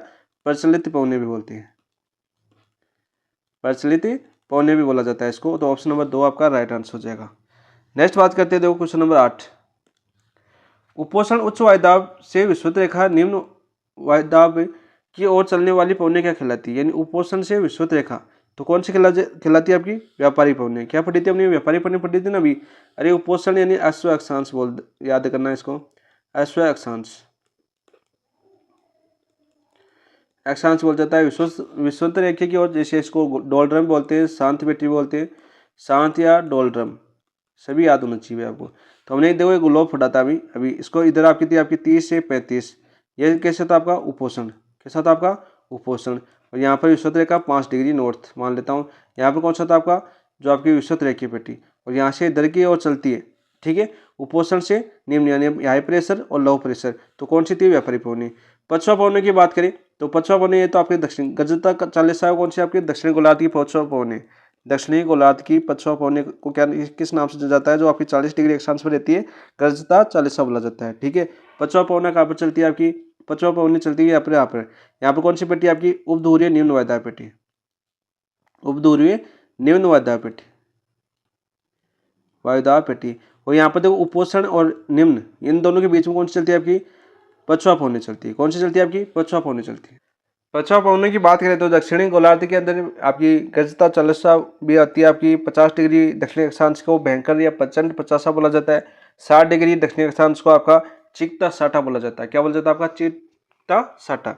प्रचलित पवनें भी बोलते हैं, प्रचलित पवनें भी बोला जाता है इसको। तो ऑप्शन नंबर 2 आपका राइट आंसर हो जाएगा। नेक्स्ट बात करते हैं, देखो क्वेश्चन नंबर 8। उपोषण उच्च वायुदाब से विषुवत रेखा निम्न वायुदाब की ओर चलने वाली पवनें क्या कहलाती है, यानी उपोषण से विषुवत रेखा तो कौन सी कहलाती है आपकी, व्यापारी पवनें। क्या पढ़ी थी हमने, व्यापारी पवनें पढ़ी थी ना अभी। अरे उपोषण यानी अश्व अक्षांश बोल, याद करना इसको, अश्व अक्षांश, अक्षांश बोल जाता है विषुवत रेखा की ओर, जैसे इसको डोलड्रम बोलते हैं, शांत बेटी बोलते हैं, शांत या डोलड्रम, सभी याद होना चाहिए आपको। तो हमने देखो एक ग्लोब फटा था अभी इसको, इधर आपकी थी आपकी 30 से 35, ये कैसे था आपका उपोषण, कैसा था आपका उपोषण। और यहाँ पर विषुवत रेखा 5 डिग्री नॉर्थ मान लेता हूँ। यहाँ पर कौन सा था आपका, जो आपकी विषुवत रेखा पेटी, और यहाँ से इधर की ओर चलती है। ठीक है, उपोषण से निम्न यानी हाई प्रेशर और लो प्रेशर। तो कौन सी थी, व्यापारी पवनें। पछुआ पवनें की बात करें तो पछुआ पवनें ये तो आपके दक्षिण गजता चालीसा कौन सी आपकी, दक्षिणी गोलार्ध की पछुआ पवनें। दक्षिणी गोलार्ध की पछुआ पवनें को क्या किस नाम से जाना जाता है, जो आपकी 40 डिग्री अक्षांश पर रहती है, गजता चालीसा बोला जाता है। ठीक है, पछुआ पवनें कहाँ पर चलती है आपकी, पछुआ पवनें चलती है यहाँ पर कौन सी पेटी आपकी, उपध्रुवीय निम्न वायुदाब पेटी, उपध्रुवीय निम्न वायुदाब पेटी। और यहाँ पर देखो उपोषण और निम्न इन दोनों के बीच में कौन सी चलती है आपकी, पछुआ पवनें चलती है। कौन सी चलती है आपकी, पछुआ पवनें चलती है। पछुआ पवनें की बात करें तो दक्षिणी गोलार्ध के अंदर आपकी गजता चालीसा भी आती है आपकी, 50 डिग्री दक्षिणी अक्षांश को भयंकर या प्रचंड 50 बोला जाता है, 60 डिग्री दक्षिणी अक्षांश को आपका चिकता साटा बोला जाता है। क्या बोला जाता है आपका? चिकता साटा।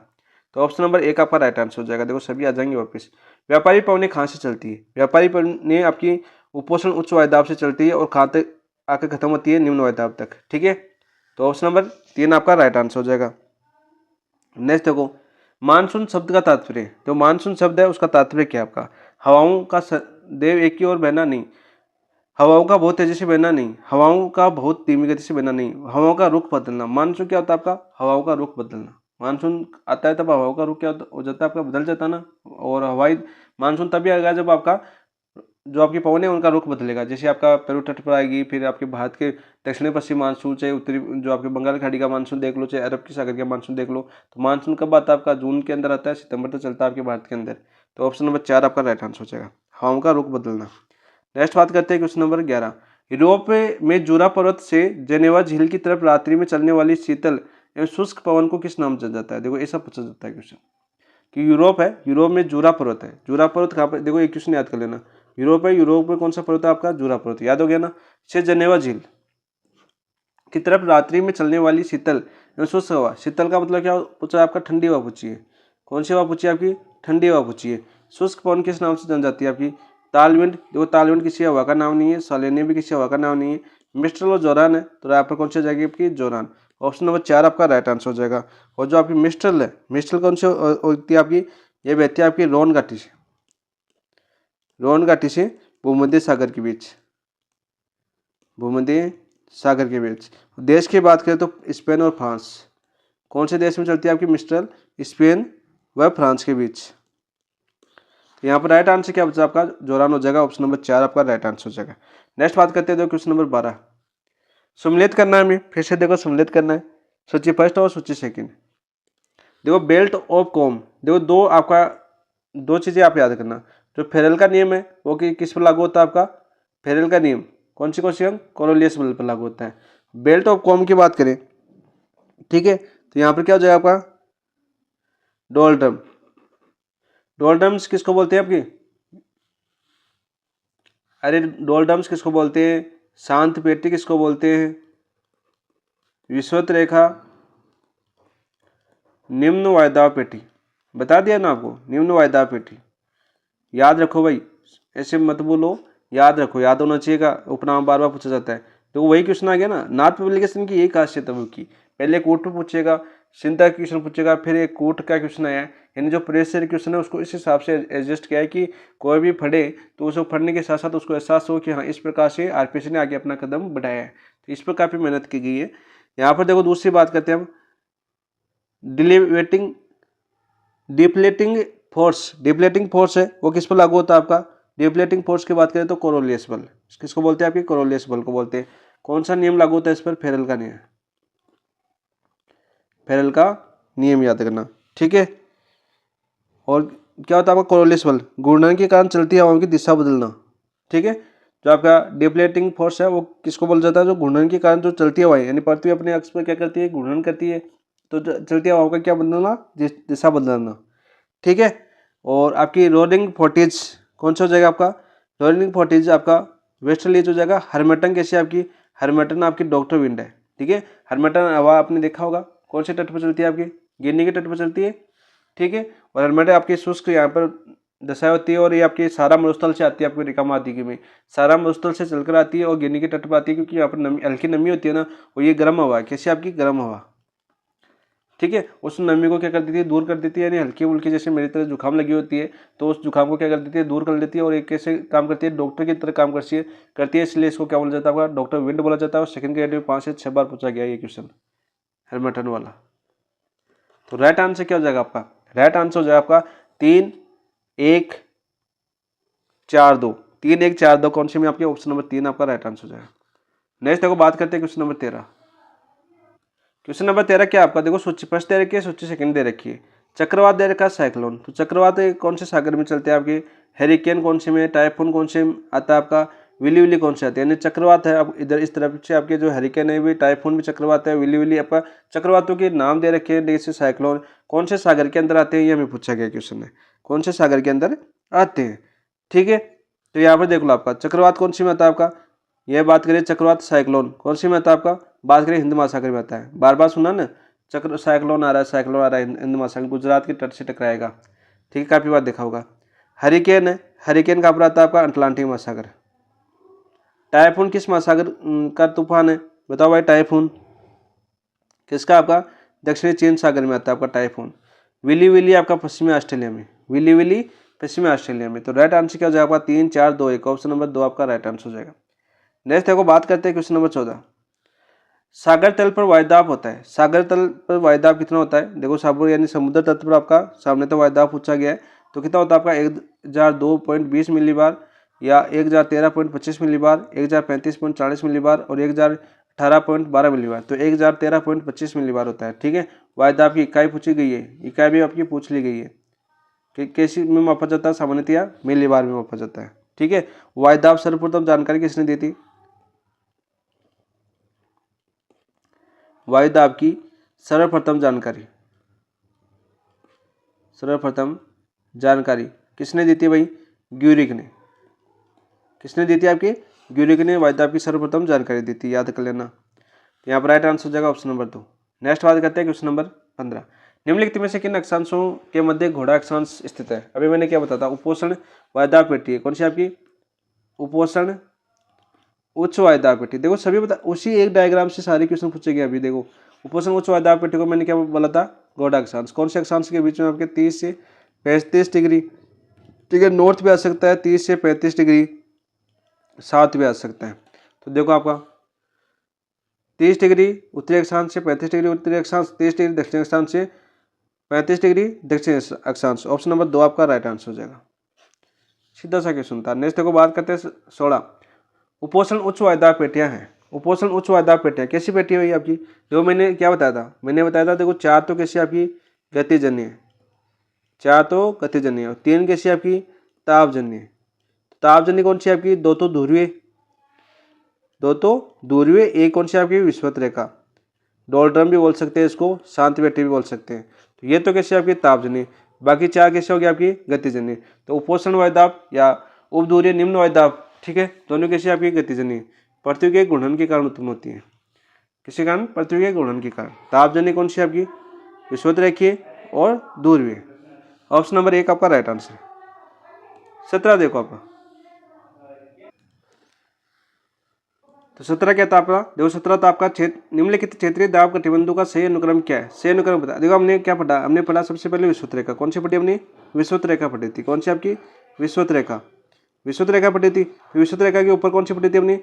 तो ऑप्शन नंबर एक आपका राइट आंसर हो जाएगा। देखो सभी आ जाएंगे वापस। व्यापारी पवनी कहाँ से चलती है? व्यापारी पवनी आपकी उपोषण उच्च वायुदाब से चलती है और कहाँ तक आकर खत्म होती है? निम्न वायुदाब तक। ठीक है, तो ऑप्शन नंबर 3 आपका राइट आंसर हो जाएगा। नेक्स्ट देखो, मानसून शब्द का तात्पर्य। तो मानसून शब्द है उसका तात्पर्य क्या है आपका? हवाओं का देव एक ही ओर बहना नहीं, हवाओं का बहुत तेजी से बहना नहीं, हवाओं का बहुत धीमी गति से बहना नहीं, हवाओं का रुख बदलना। मानसून क्या होता है आपका? हवाओं का रुख बदलना। मानसून आता है तब हवाओं का रुख क्या हो जाता है आपका? बदल जाता है ना। और हवाई मानसून तभी आएगा जब आपका जो आपकी पवन है उनका रुख बदलेगा। जैसे आपका पेरू तट पर आएगी, फिर आपके भारत के दक्षिणी पश्चिम मानसून, चाहे उत्तरी जो आपके बंगाल खाड़ी का मानसून देख लो, चाहे अरब की सागर का मानसून देख लो। तो मानसून कब आता है आपका? जून के अंदर आता है, सितंबर तक चलता है आपके भारत के अंदर। तो ऑप्शन नंबर 4 आपका राइट आंसर हो जाएगा, हवाओं का रुख बदलना। नेक्स्ट बात करते हैं क्वेश्चन नंबर 11। यूरोप में जूरा पर्वत से जेनेवा झील की तरफ रात्रि में चलने वाली शीतल एवं शुष्क पवन को किस नाम से जाता है? देखो ऐसा पूछा जाता है क्वेश्चन कि यूरोप है, यूरोप में जूरा पर्वत है। जूरा पर्वत कहाँ पर? देखो एक क्वेश्चन याद कर लेना। यूरोप है, यूरोप में कौन सा पर्वत है आपका? जूरा पर्वत। याद हो गया ना। से जेनेवा झील की तरफ रात्रि में चलने वाली शीतल एवं शुष्क हवा। शीतल का मतलब क्या पूछा है आपका? ठंडी हवा पूछी है। कौन सी हवा पूछी है आपकी? ठंडी हवा पूछी है। शुष्क पवन किस नाम से जानी जाती है आपकी? तालविंड। देखो तालविंड किसी हवा का नाम नहीं है, सालेनियम भी किसी हवा का नाम नहीं है। मिस्ट्रल और जोरान है, तो यहाँ पर कौन सी हो जाएगी आपकी? जोरान। ऑप्शन नंबर 4 आपका राइट आंसर हो जाएगा। और जो आपकी मिस्ट्रल है, मिस्ट्रल कौन सी होती है आपकी? ये बहती है आपकी रोन घाटी से, रोन घाटी से भूमध्य सागर के बीच, भूमध्य सागर के बीच। देश की बात करें तो स्पेन और फ्रांस। कौन से देश में चलती है आपकी मिस्ट्रल? स्पेन व फ्रांस के बीच। तो यहाँ पर राइट आंसर क्या बचा आपका? जोरान हो जाएगा। ऑप्शन नंबर 4 आपका राइट आंसर हो जाएगा। नेक्स्ट बात करते हैं क्वेश्चन नंबर 12। सम्मिलित करना है हमें, फिर से देखो सम्मिलित करना है सूची फर्स्ट और सूची सेकंड। देखो बेल्ट ऑफ कॉम, देखो दो चीजें आप याद करना। जो फेरल का नियम है वो किस पर लागू होता है आपका? फेरल का नियम कौन सी हम? कोरोलियस बल पर लागू होता है। बेल्ट ऑफ कॉम की बात करें, ठीक है, तो यहाँ पर क्या हो जाएगा आपका? डोलड्रम। डोलड्रम्स किसको बोलते हैं आपकी? अरे डोलड्रम्स किसको बोलते हैं? शांत पेटी किसको बोलते हैं? विषुवत रेखा, निम्न वायदाव पेटी। बता दिया ना आपको, निम्न वायदाव पेटी। याद रखो भाई, ऐसे मत बोलो, याद रखो, याद होना चाहिए का उपनाम बार बार पूछा जाता है। तो वही क्वेश्चन आ गया ना। नाथ पब्लिकेशन की यही खासियत है की, पहले कोट पे पूछेगा, चिंता का क्वेश्चन पूछेगा, फिर एक कोट का क्वेश्चन आया, यानी जो प्रेस से क्वेश्चन है उसको इस हिसाब से एडजस्ट किया है कि कोई भी पढ़े तो उसको पढ़ने के साथ साथ उसको एहसास हो कि हाँ इस प्रकार से आरपीएससी ने आगे अपना कदम बढ़ाया है। तो इस पर काफ़ी मेहनत की गई है। यहाँ पर देखो दूसरी बात करते हैं हम, डिप्लेटिंग फोर्स। डिप्लेटिंग फोर्स है वो किस पर लागू होता है आपका? डिप्लेटिंग फोर्स की बात करें तो कोरोलियस बल। किसको बोलते हैं आपकी? कोरोलियस बल को बोलते हैं। कौन सा नियम लागू होता है इस पर? फेरल का नियम। फेरल का नियम याद करना, ठीक है। और क्या होता है आपका? कोरोलियस बल घूर्णन के कारण चलती हवाओं की दिशा बदलना, ठीक है। जो आपका डिप्लेटिंग फोर्स है वो किसको बोला जाता है? जो घूर्णन के कारण जो चलती हवाएं, यानी पृथ्वी अपने अक्ष पर क्या करती है? घूर्णन करती है। तो चलती हवाओं का क्या बदलना? दिशा बदलना, ठीक है। और आपकी रोलिंग फोर्टिज कौन सा हो जाएगा आपका? रोलिंग फोर्टिज आपका वेस्टर्ली हो जाएगा। हरमेटन कैसी आपकी? हरमेटन आपकी डॉक्टर विंड है, ठीक है। हरमेटन हवा आपने देखा होगा कौन से तट पर चलती है? आपकी गिनी के तट पर चलती है, ठीक है। और हरमेटन आपकी शुष्क यहाँ पर दशा होती है, और ये आपकी सारा मरुस्थल से आती है आपकी रिका माध्यिकी में, सारा मरुस्थल से चलकर आती है और गिनी के तट पर आती है, क्योंकि यहाँ पर नमी, हल्की नमी होती है ना, और ये गर्म हवा है। कैसी आपकी? गर्म हवा, ठीक है। उस नमी को क्या कर देती है? दूर कर देती है। यानी हल्की फुल्की जैसे मेरी तरह जुकाम लगी होती है तो उस जुकाम को क्या कर देती है? दूर कर देती है। और एक कैसे काम करती है? डॉक्टर की तरह काम करती है। इसलिए इसको क्या बोला जाता है? डॉक्टर विंड बोला जाता है। और सेकंड ग्रेड में 5 से 6 बार पूछा गया ये क्वेश्चन, हेलमेटन वाला। तो राइट आंसर क्या हो जाएगा आपका? राइट आंसर हो जाएगा आपका 3, 1, 4, 2। 3, 1, 4, 2 कौन सी में? आपके ऑप्शन नंबर 3 आपका राइट आंसर हो जाएगा। नेक्स्ट देखो बात करते हैं क्वेश्चन नंबर 13। क्वेश्चन नंबर 13 क्या आपका? देखो सूची फर्स्ट दे रखी है, सूची सेकंड दे रखी है। चक्रवात दे रखा है, साइक्लोन। तो चक्रवात कौन से सागर में चलते हैं आपके? हेरिकेन कौन से में? टाइफून कौन से में आता है आपका? विली विली कौन से आते हैं? यानी चक्रवात है अब इधर इस तरफ से आपके जो हेरिकेन है भी, टाइफून भी चक्रवात है, विली विली आपका चक्रवातों के नाम दे रखे हैं। जैसे साइक्लोन कौन से सागर के अंदर आते हैं, ये हमें पूछा गया क्वेश्चन है। कौन से सागर के अंदर आते हैं, ठीक है। तो यहाँ पर देख लो आपका चक्रवात कौन सी में आता है आपका? यह बात करें चक्रवात साइक्लोन कौन सी में आता है आपका? बात करें हिंद महासागर में आता है, बार बार सुना ना, चक्र साइक्लोन आ रहा है, साइक्लोन आ रहा है, हिंद महासागर गुजरात के तट से टकराएगा, ठीक है, काफ़ी बार देखा होगा। हरिकेन है, हरिकेन कहाँ पर आता है आपका, अटलांटिक महासागर। टाइफून किस महासागर का तूफान है, बताओ भाई, टाइफून किसका, आपका दक्षिणी चीन सागर में आता है आपका टाइफून। विली विली आपका पश्चिमी ऑस्ट्रेलिया में, विली विली पश्चिमी ऑस्ट्रेलिया में। तो राइट आंसर क्या हो जाएगा, 3 4 2 1, ऑप्शन नंबर 2 आपका राइट आंसर हो जाएगा। नेक्स्ट देखो, बात करते हैं क्वेश्चन नंबर 14। सागर तल पर वायुदाब होता है, सागर तल पर वायुदाब कितना होता है, देखो सागर यानी समुद्र तट पर आपका सामने तो वायुदाब पूछा गया है, तो कितना होता है आपका 1002.20 मिलीबार, या 1013.25 मिलीबार, 1035.40 मिलीबार और 1018.12 मिलीबार। तो 1013.25 मिलीबार होता है, ठीक है। वायुदाब की इकाई पूछी गई है, इकाई भी आपकी पूछ ली गई है कि कैसी में मापा जाता है, सामान्यतया मिलीबार में मापा जाता है, ठीक है। वायुदाब सर्वप्रथम जानकारी किसने दी थी, वायुदाब की सर्वप्रथम जानकारी किसने दी थी भाई, ग्यूरिक ने। किसने दी थी, आपकी ग्यूरिक ने वायुदाब की सर्वप्रथम जानकारी दी थी, याद कर लेना। यहाँ पर राइट आंसर हो जाएगा ऑप्शन नंबर 2। नेक्स्ट बात करते हैं क्वेश्चन नंबर 15। निम्नलिखित में से किन अक्षांशों के मध्य घोड़ा अक्षांश स्थित है। अभी मैंने क्या बताया था, उपोषण वायुदाब पेटी है, कौन सी आपकी, उपोषण उच्च वायुदाब पेटी। देखो सभी बता, उसी एक डायग्राम से सारे क्वेश्चन पूछे गए। अभी देखो, उपोषण उच्च वायुदाब पेटी को मैंने क्या बोला था, घोड़ा अक्षांश। कौन से अक्षांश के बीच में आपके 30 से 35 डिग्री, ठीक है, नॉर्थ भी आ सकता है, 30 से 35 डिग्री साउथ भी आ सकता है। तो देखो आपका 30 डिग्री उत्तरी अक्षांश से 35 डिग्री उत्तरी अक्षांश, 30 डिग्री दक्षिण अक्षांश से 35 डिग्री दक्षिण अक्षांश। ऑप्शन नंबर 2 आपका राइट आंसर हो जाएगा। सीधा सा क्वेश्चन था। नेक्स्ट देखो, बात करते हैं 16। उपोषण उच्च वायुदाब पेटियां हैं, उपोषण उच्च वायुदाब पेटियां कैसी पेटी हुई आपकी, जो मैंने क्या बताया था, मैंने बताया था देखो 4 तो कैसी आपकी गतिजन्य है, 4 तो गतिजन्य है, और 3 कैसी आपकी तापजन्य है। तापजन्य कौन सी आपकी, 2 तो ध्रुवीय, 2 तो ध्रुवीय, एक कौन सी आपकी विषुवत रेखा, डोलड्रम भी बोल सकते हैं इसको, शांत पेटी भी बोल सकते हैं। तो ये तो कैसे आपकी तापजन्य, बाकी 4 कैसे होगी आपकी गतिजन्य। तो उपोषण वायुदाब या उपध्रुवीय निम्न वायुदाब, ठीक है, दोनों कैसे आपकी गतिजन्य, पृथ्वी के घूर्णन के कारण उत्पन्न होती है। किसी कारण, पृथ्वी के घूर्णन के कारण। तापजन्य कौन सी आपकी विषुवत रेखीय और ध्रुवीय। ऑप्शन नंबर 1 आपका राइट आंसर। 17 देखो आपका, तो 17 क्या था आपका, देखो 17 था आपका निम्नलिखित क्षेत्रीय दाब गठबंधों का सही अनुक्रम क्या है। सही अनुक्रम बता, देखो हमने क्या पढ़ा, हमने पढ़ा सबसे पहले विषुवत रेखा। कौन सी पढ़ी हमने, विषुवत रेखा पढ़ी थी। कौन सी आपकी विषुवत रेखा, विषुवत रेखा पढ़ी थी। विषुवत रेखा के ऊपर कौन सी पढ़ी थी हमने,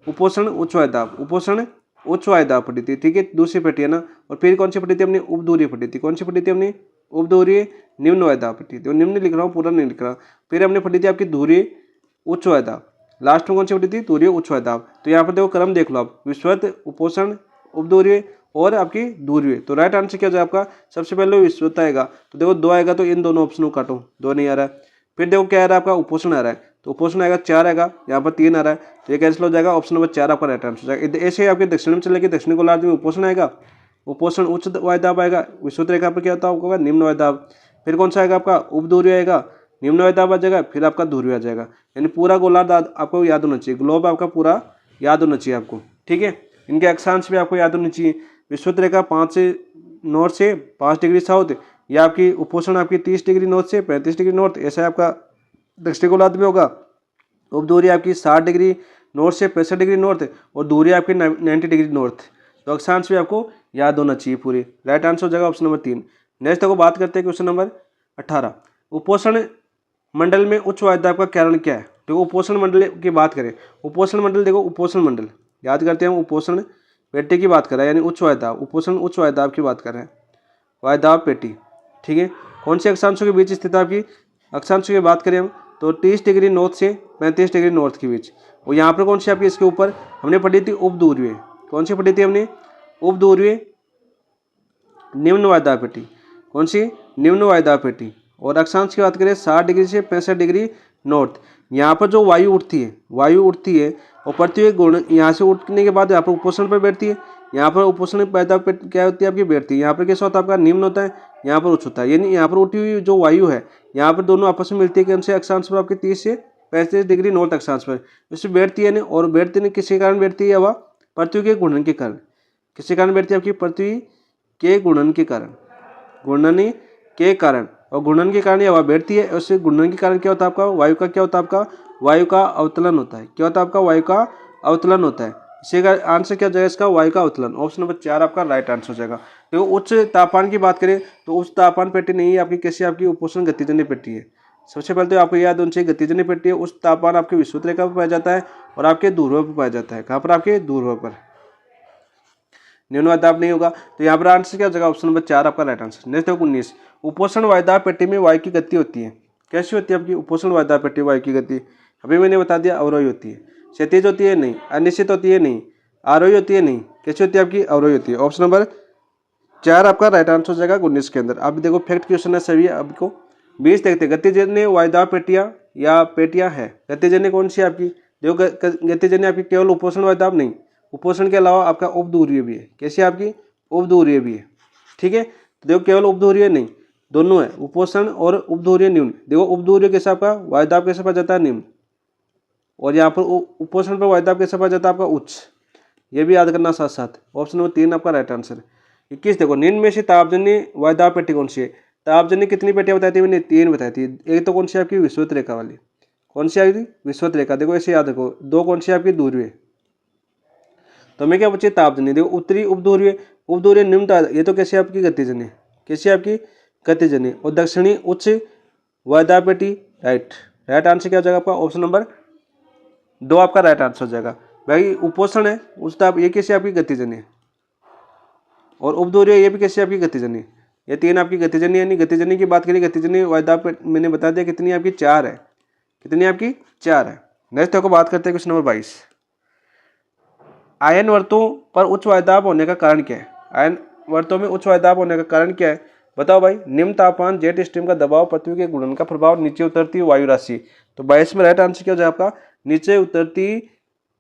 उपोषण उच्च वायुदाब, उपोषण उच्च वायुदाब पढ़ी थी, ठीक है, दूसरी पढ़ी है ना। और फिर कौन सी पढ़ी थी हमने, उपध्रुवीय पढ़ी थी। कौन सी पढ़ी थी हमने, उपध्रुवीय निम्न वायुदाब पढ़ी थी। निम्न लिख रहा हूँ, पूरा नहीं लिख रहा। फिर हमने पढ़ी थी आपकी ध्रुवीय उच्च वायुदाब, लास्ट में कौन सी पढ़ी थी, ध्रुवीय उच्च वायुदाब। तो यहाँ पर देखो क्रम देख लो आप, विषुवत, उपोषण, उपध्रुवीय और आपकी ध्रुवीय। तो राइट आंसर क्या हो जाएगा आपका, सबसे पहले विषुवत आएगा, तो देखो 2 आएगा, तो इन दोनों ऑप्शन को काटो, 2 नहीं आ रहा है। फिर देखो क्या आ रहा है आपका, उपोषण आ रहा है, तो उपोषण आएगा 4 आएगा, यहाँ पर 3 आ रहा है, तो ये कैंसिल हो जाएगा। ऑप्शन नंबर 4 आपका राइट आंसर हो जाएगा। ऐसे ही आपके दक्षिण में चलेगी, दक्षिण गोलार्ध में उपोषण आएगा, उपोषण उच्च वायुदाब आएगा, विषुवत रेखा पर क्या होता होगा, निम्न वायुदाब। फिर कौन सा आएगा आपका, उपध्रुवीय आएगा, निम्न वायुदाब आ जाएगा, फिर आपका ध्रुवीय आ जाएगा। यानी पूरा गोलार्ध आपको याद होना चाहिए, ग्लोब आपका पूरा याद होना चाहिए आपको, ठीक है। इनके अक्षांश भी आपको याद होनी चाहिए। विषुवत रेखा 5 से नॉर्थ से 5 डिग्री साउथ, या आपकी उपोषण आपकी 30 डिग्री नॉर्थ से 35 डिग्री नॉर्थ, ऐसा आपका दक्षिण गोलार्ध में होगा। उपध्रुवीय आपकी 60 डिग्री नॉर्थ से 65 डिग्री नॉर्थ, और ध्रुवीय आपकी 90 डिग्री नॉर्थ। तो अक्षांश भी आपको याद होना चाहिए पूरी। राइट आंसर हो जाएगा ऑप्शन नंबर 3। नेक्स्ट देखो, बात करते हैं क्वेश्चन नंबर 18। उपोषण मंडल में उच्च वायुदाब का कारण क्या है। देखो उपोषण मंडल की बात करें, उपोषण मंडल, देखो उपोषण मंडल याद करते हैं, उपोषण पेटी की बात कर रहे हैं, यानी उच्च वायुदाब, उपोषण उच्च वायुदाब की बात कर रहे हैं, वायुदाब पेटी, ठीक है। कौन से अक्षांशों के बीच स्थित है आपकी, अक्षांशों की बात करें हम तो 30 डिग्री नॉर्थ से 35 डिग्री नॉर्थ के बीच। और यहाँ पर कौन सी आपकी, इसके ऊपर हमने पढ़ी थी उपध्रुवीय। कौन सी पढ़ी थी हमने, उपध्रुवीय निम्न वायुदाब पेटी। कौन सी, निम्न वायुदाब पेटी। और अक्षांश की बात करें 60 डिग्री से 65 डिग्री नॉर्थ। यहाँ पर जो वायु उठती है, वायु उठती है और पृथ्वी के गुण यहाँ से उठने के बाद यहाँ पर उपोषण पर बैठती है। यहाँ पर उपोषण वायुदाब क्या होती है आपकी, बैठती है। यहाँ पर कैसा होता है आपका, निम्न होता है, यहाँ पर उच्च होता है। यानी यहाँ पर उठी हुई जो वायु है, यहाँ पर दोनों आपस में मिलती है, कौन से अक्षांश पर आपके 30 से 35 डिग्री नॉर्थ अक्षांश पर इसमें बैठती है। और बैठती नहीं, किसी कारण बैठती है हवा, पृथ्वी के घूर्णन के कारण। किसके कारण बैठती है आपकी? पृथ्वी के गुणन के कारण, घूर्णन के कारण। और घूर्णन के कारण ये हवा बैठती है, उससे घूर्णन के कारण क्या होता है आपका? वायु का क्या होता है आपका? वायु का अवतलन होता है। क्या होता है आपका? वायु का अवतलन होता है। इसी का आंसर क्या हो जाएगा इसका? वायु का अवतलन। ऑप्शन नंबर 4 आपका राइट आंसर हो जाएगा। तो उच्च तापमान की बात करें तो उच्च तापमान पेटी नहीं है आपकी, कैसी आपकी? उपोष्ण गतिजन्य पेटी है। सबसे पहले तो आपको याद होनी चाहिए गतिजन्य पेटी है, उच्च तापमान आपके विषुवत रेखा पर पाया जाता है और आपके ध्रुव पर पाया जाता है। कहाँ पर? आपके ध्रुव पर। निम्न वायुदाब नहीं होगा, तो यहाँ पर आंसर क्या हो जाएगा? ऑप्शन नंबर 4 आपका राइट आंसर। नेक्स्ट है 19। उपोष्ण वायुदाब पेटी में वायु की गति होती है। कैसी होती है आपकी उपोष्ण वायुदाब पेटी वायु की गति? अभी मैंने बता दिया, अवरोही होती है। क्षैतिज होती है? नहीं। अनिश्चित होती है? नहीं। आरोही होती है? नहीं। कैसी होती है आपकी? अवरोही होती है। ऑप्शन नंबर 4 आपका राइट आंसर हो जाएगा 19 के अंदर। आप देखो फैक्ट क्वेश्चन है सभी आपको। 20 देखते गतिजन्य वायुदाब पेटियां या पेटियां है। गतिजन्य कौन सी है आपकी? देखो गतिजन्य आपकी केवल उपोष्ण वायुदाब नहीं, उपोष्ण के अलावा आपका उपध्रुवीय भी है। कैसी आपकी? उपध्रुवीय भी है। ठीक है, तो देखो केवल उपध्रुवीय नहीं, दोनों है, उपोष्ण और उपध्रुवीय निम्न। देखो उपध्रुवीय कैसे आपका? वायुदाब कैसे पाया जाता है? निम्न। और यहाँ पर उपोष्ण पर वायुदाब कैसे पाया जाता है? आपका उच्च। ये भी याद करना साथ साथ। ऑप्शन नंबर 3 आपका राइट आंसर। 21 देखो, निम्न में से तापजन्य वायुदाब पेटी कौन सी है? तापजन्य कितनी पेटियां बताई थी मैंने? 3 बताई थी। एक तो कौन सी आपकी? विषुवत रेखा वाली। कौन सी आएगी? विषुवत रेखा। देखो ऐसे याद रखो। 2 कौन सी आपकी? ध्रुवीय। तो हमें क्या बचे? तापजन्य। देखो उत्तरी उपध्रुवीय, उपध्रुवीय निम्न, ये तो कैसे आपकी? गतिजन्य। कैसी आपकी? गतिजन्य। और दक्षिणी उच्च वायुदाब पेटी, राइट। राइट आंसर क्या हो जाएगा आपका? ऑप्शन नंबर 2 आपका राइट आंसर हो जाएगा। भाई उपोषण है उस ताप, ये कैसे आपकी? गतिजन्य। और उपध्रुवीय ये भी कैसे आपकी? गतिजन्य। ये 3 आपकी गतिजन्य। यानी गतिजन्य की बात करें, गतिजन्य वायुदाब मैंने बता दिया कितनी आपकी? 4 है। कितनी आपकी? 4 है। नेक्स्ट देखो बात करते हैं क्वेश्चन नंबर 22। आयन वर्तों पर उच्च वायुदाब होने का कारण क्या है? आयन वर्तों में उच्च वायुदाब होने का कारण क्या है? बताओ भाई। निम्न तापमान, जेट स्ट्रीम का दबाव, पृथ्वी के गुणन का प्रभाव, नीचे उतरती वायु राशि। तो 22 में राइट आंसर क्या हो जाए आपका? नीचे उतरती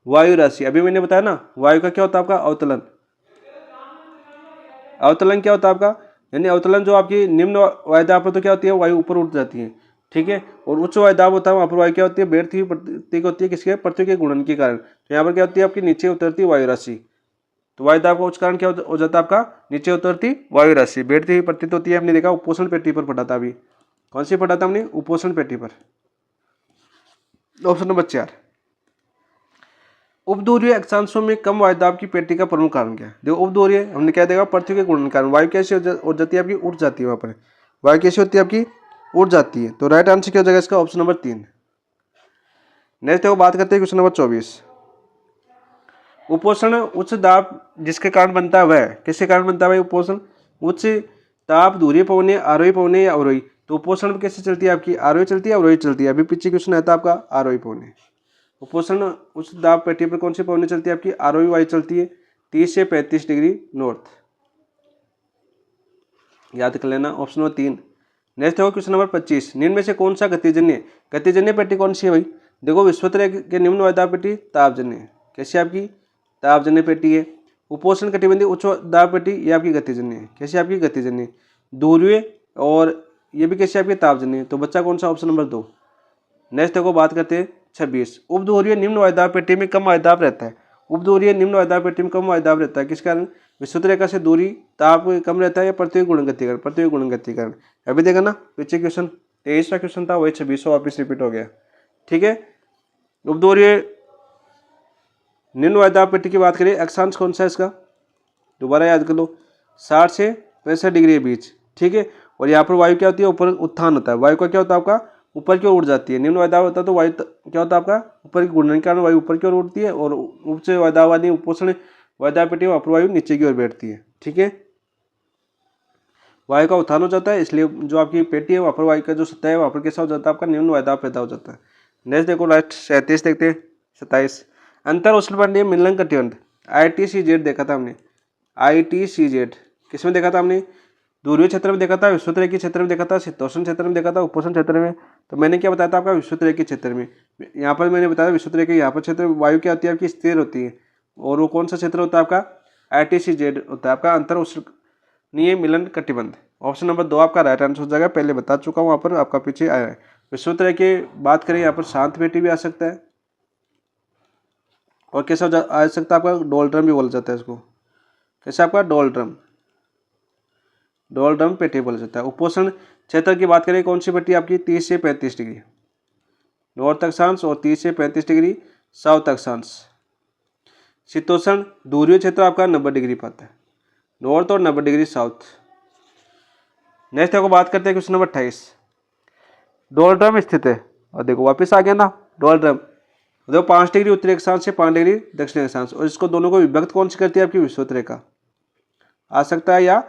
वायु राशि। अभी मैंने बताया ना, वायु का क्या होता है आपका? अवतलन। अवतलन क्या होता है आपका? यानी अवतलन जो आपकी निम्न वायुदाब पर तो क्या होती है? वायु ऊपर उठ जाती है। ठीक है, और उच्च वायुदाब होता है वहां पर वायु क्या होती है? बैठती हुई प्रतीक होती है। किसके? पृथ्वी के गुणन के कारण। तो यहाँ पर क्या होती है आपकी? नीचे उतरती वायु राशि। तो वायुदाब का उच्च कारण क्या हो जाता है आपका? नीचे उतरती वायु राशि, बैठती हुई प्रतीत होती है। हमने देखा उपोषण पेटी पर पढ़ा था। अभी कौन सी पढ़ा था हमने? उपोषण पेटी पर। Option number 4। उपध्रुवीय अक्षांशों में कम वायुदाब की पेटी का प्रमुख कारण क्या है? देखो उपध्रुवीय हमने क्या देखा? पृथ्वी के गुणन कारण। वायु कैसे हो जाती है आपकी? उठ जाती है। वहां पर वायु कैसे होती है आपकी? उठ जाती है। तो राइट आंसर क्या हो जाएगा इसका? Option number 3। नेक्स्ट देखो बात करते हैं क्वेश्चन नंबर 24। उपोषण उच्च दाब जिसके कारण बनता है वह किसके कारण बनता है भाई? उपोषण उच्च ताप धुरी पवने, आरोही पवने या अवरोही। तो उपोषण कैसे चलती है आपकी? आरोही चलती है, अवरोही चलती है? अभी पीछे क्वेश्चन आता है आपका आरोही पवने। उपोषण उच्च दाब पेटी पर कौन सी पवने चलती है आपकी? आरोही वायु चलती है 30 से 35 डिग्री नॉर्थ। याद कर लेना। Option number 3। नेक्स्ट देखो क्वेश्चन नंबर 25। निम्न में से कौन सा गतिजन्य पेटी कौन सी है भाई? देखो विषुवत रेखा के निम्न वायुदाब पेटी तापजन्य। कैसी आपकी? तापजन्य पेटी है। उपोष्ण कटिबंधीय उच्च दाब पेटी ये आपकी गतिजन्य है। कैसी आपकी? गतिजन्य। ध्रुवीय और ये भी कैसी आपकी? तापजन्य। तो बच्चा कौन सा? Option number 2। नेक्स्ट देखो बात करते हैं 26। उपध्रुवीय निम्न वायुदाब पेटी में कम वायुदाब रहता है। उपध्रुवीय निम्न वायुदाब पेटी में कम वायुदाब रहता है किस कारण? विषुवत रेखा से दूरी, ताप कम रहता है या पृथ्वी गुणन गति कारण? पृथ्वी गुणन गति कारण। अभी देखा ना पीछे क्वेश्चन 23वां क्वेश्चन था, वही 26वां वापिस रिपीट हो गया। ठीक है, उपध्रुवीय निम्न वायुदाब पेटी की बात करें, अक्षांश कौन सा है इसका? दोबारा याद कर लो, 60 से 65 डिग्री के बीच। ठीक है, और यहाँ पर वायु क्या होती है? ऊपर उत्थान होता है। वायु का क्या होता है आपका? ऊपर की ओर उड़ जाती है। निम्न वायुदाब होता है तो वायु क्या होता है आपका? ऊपर की घूर्णन के कारण वायु ऊपर की ओर उड़ती है, और उच्च वायुदाब वाली उपोष्ण वायुदाब पेटी में वायु नीचे की ओर बैठती है। ठीक है, वायु का उत्थान हो जाता है, इसलिए जो आपकी पेटी है वहाँ पर वायु का जो सतह है वहाँ पर कैसा हो जाता है आपका? निम्न वायुदाब पैदा हो जाता है। नेक्स्ट देखो लास्ट 37 देखते हैं। 27। अंतर उष्णकटिबंधीय मिलन कटिबंध ITCZ देखा था हमने। ITCZ किसमें देखा था हमने? ध्रुवीय क्षेत्र में देखा था, विषुवत रेखीय क्षेत्र में देखा था, शीतोष्ण क्षेत्र में देखा था, उपोष्ण क्षेत्र में। तो मैंने क्या बताया था आपका? विषुवत रेखीय क्षेत्र में। यहाँ पर मैंने बताया विषुवत रेखीय, यहाँ पर क्षेत्र वायु क्या होती है आपकी? स्थिर होती है। और वो कौन सा क्षेत्र होता है आपका? ITCZ होता है आपका, अंतर उष्णकटिबंधीय मिलन कटिबंध। ऑप्शन नंबर 2 आपका राइट आंसर हो जाएगा। पहले बता चुका हूँ, वहाँ पर आपका पीछे आया है। विषुवत रेखीय बात करें, यहाँ पर शांत पेटी भी आ सकता है, और कैसा आ सकता है आपका? डोल्ट्रम भी बोला जाता है इसको। कैसे आपका डोलड्रम, डोलड्रम पेटी बोला जाता है। उपोष्ण क्षेत्र की बात करें कौन सी पेटी आपकी 30 से 35 डिग्री नॉर्थ अक्षांश और 30 से 35 डिग्री साउथ अक्षांश। शीतोष्ण ध्रुवीय क्षेत्र आपका 90 डिग्री पर आता है नॉर्थ और 90 डिग्री साउथ। नेक्स्ट देखो बात करते हैं क्वेश्चन नंबर 28। डोलड्रम स्थित है और देखो वापस आ गया ना डोलड्रम, देखो 5 डिग्री उत्तरी अक्षांश से 5 डिग्री दक्षिणी अक्षांश, और इसको दोनों को विभक्त कौन सी करती है आपकी विषुवत रेखा आ सकता है या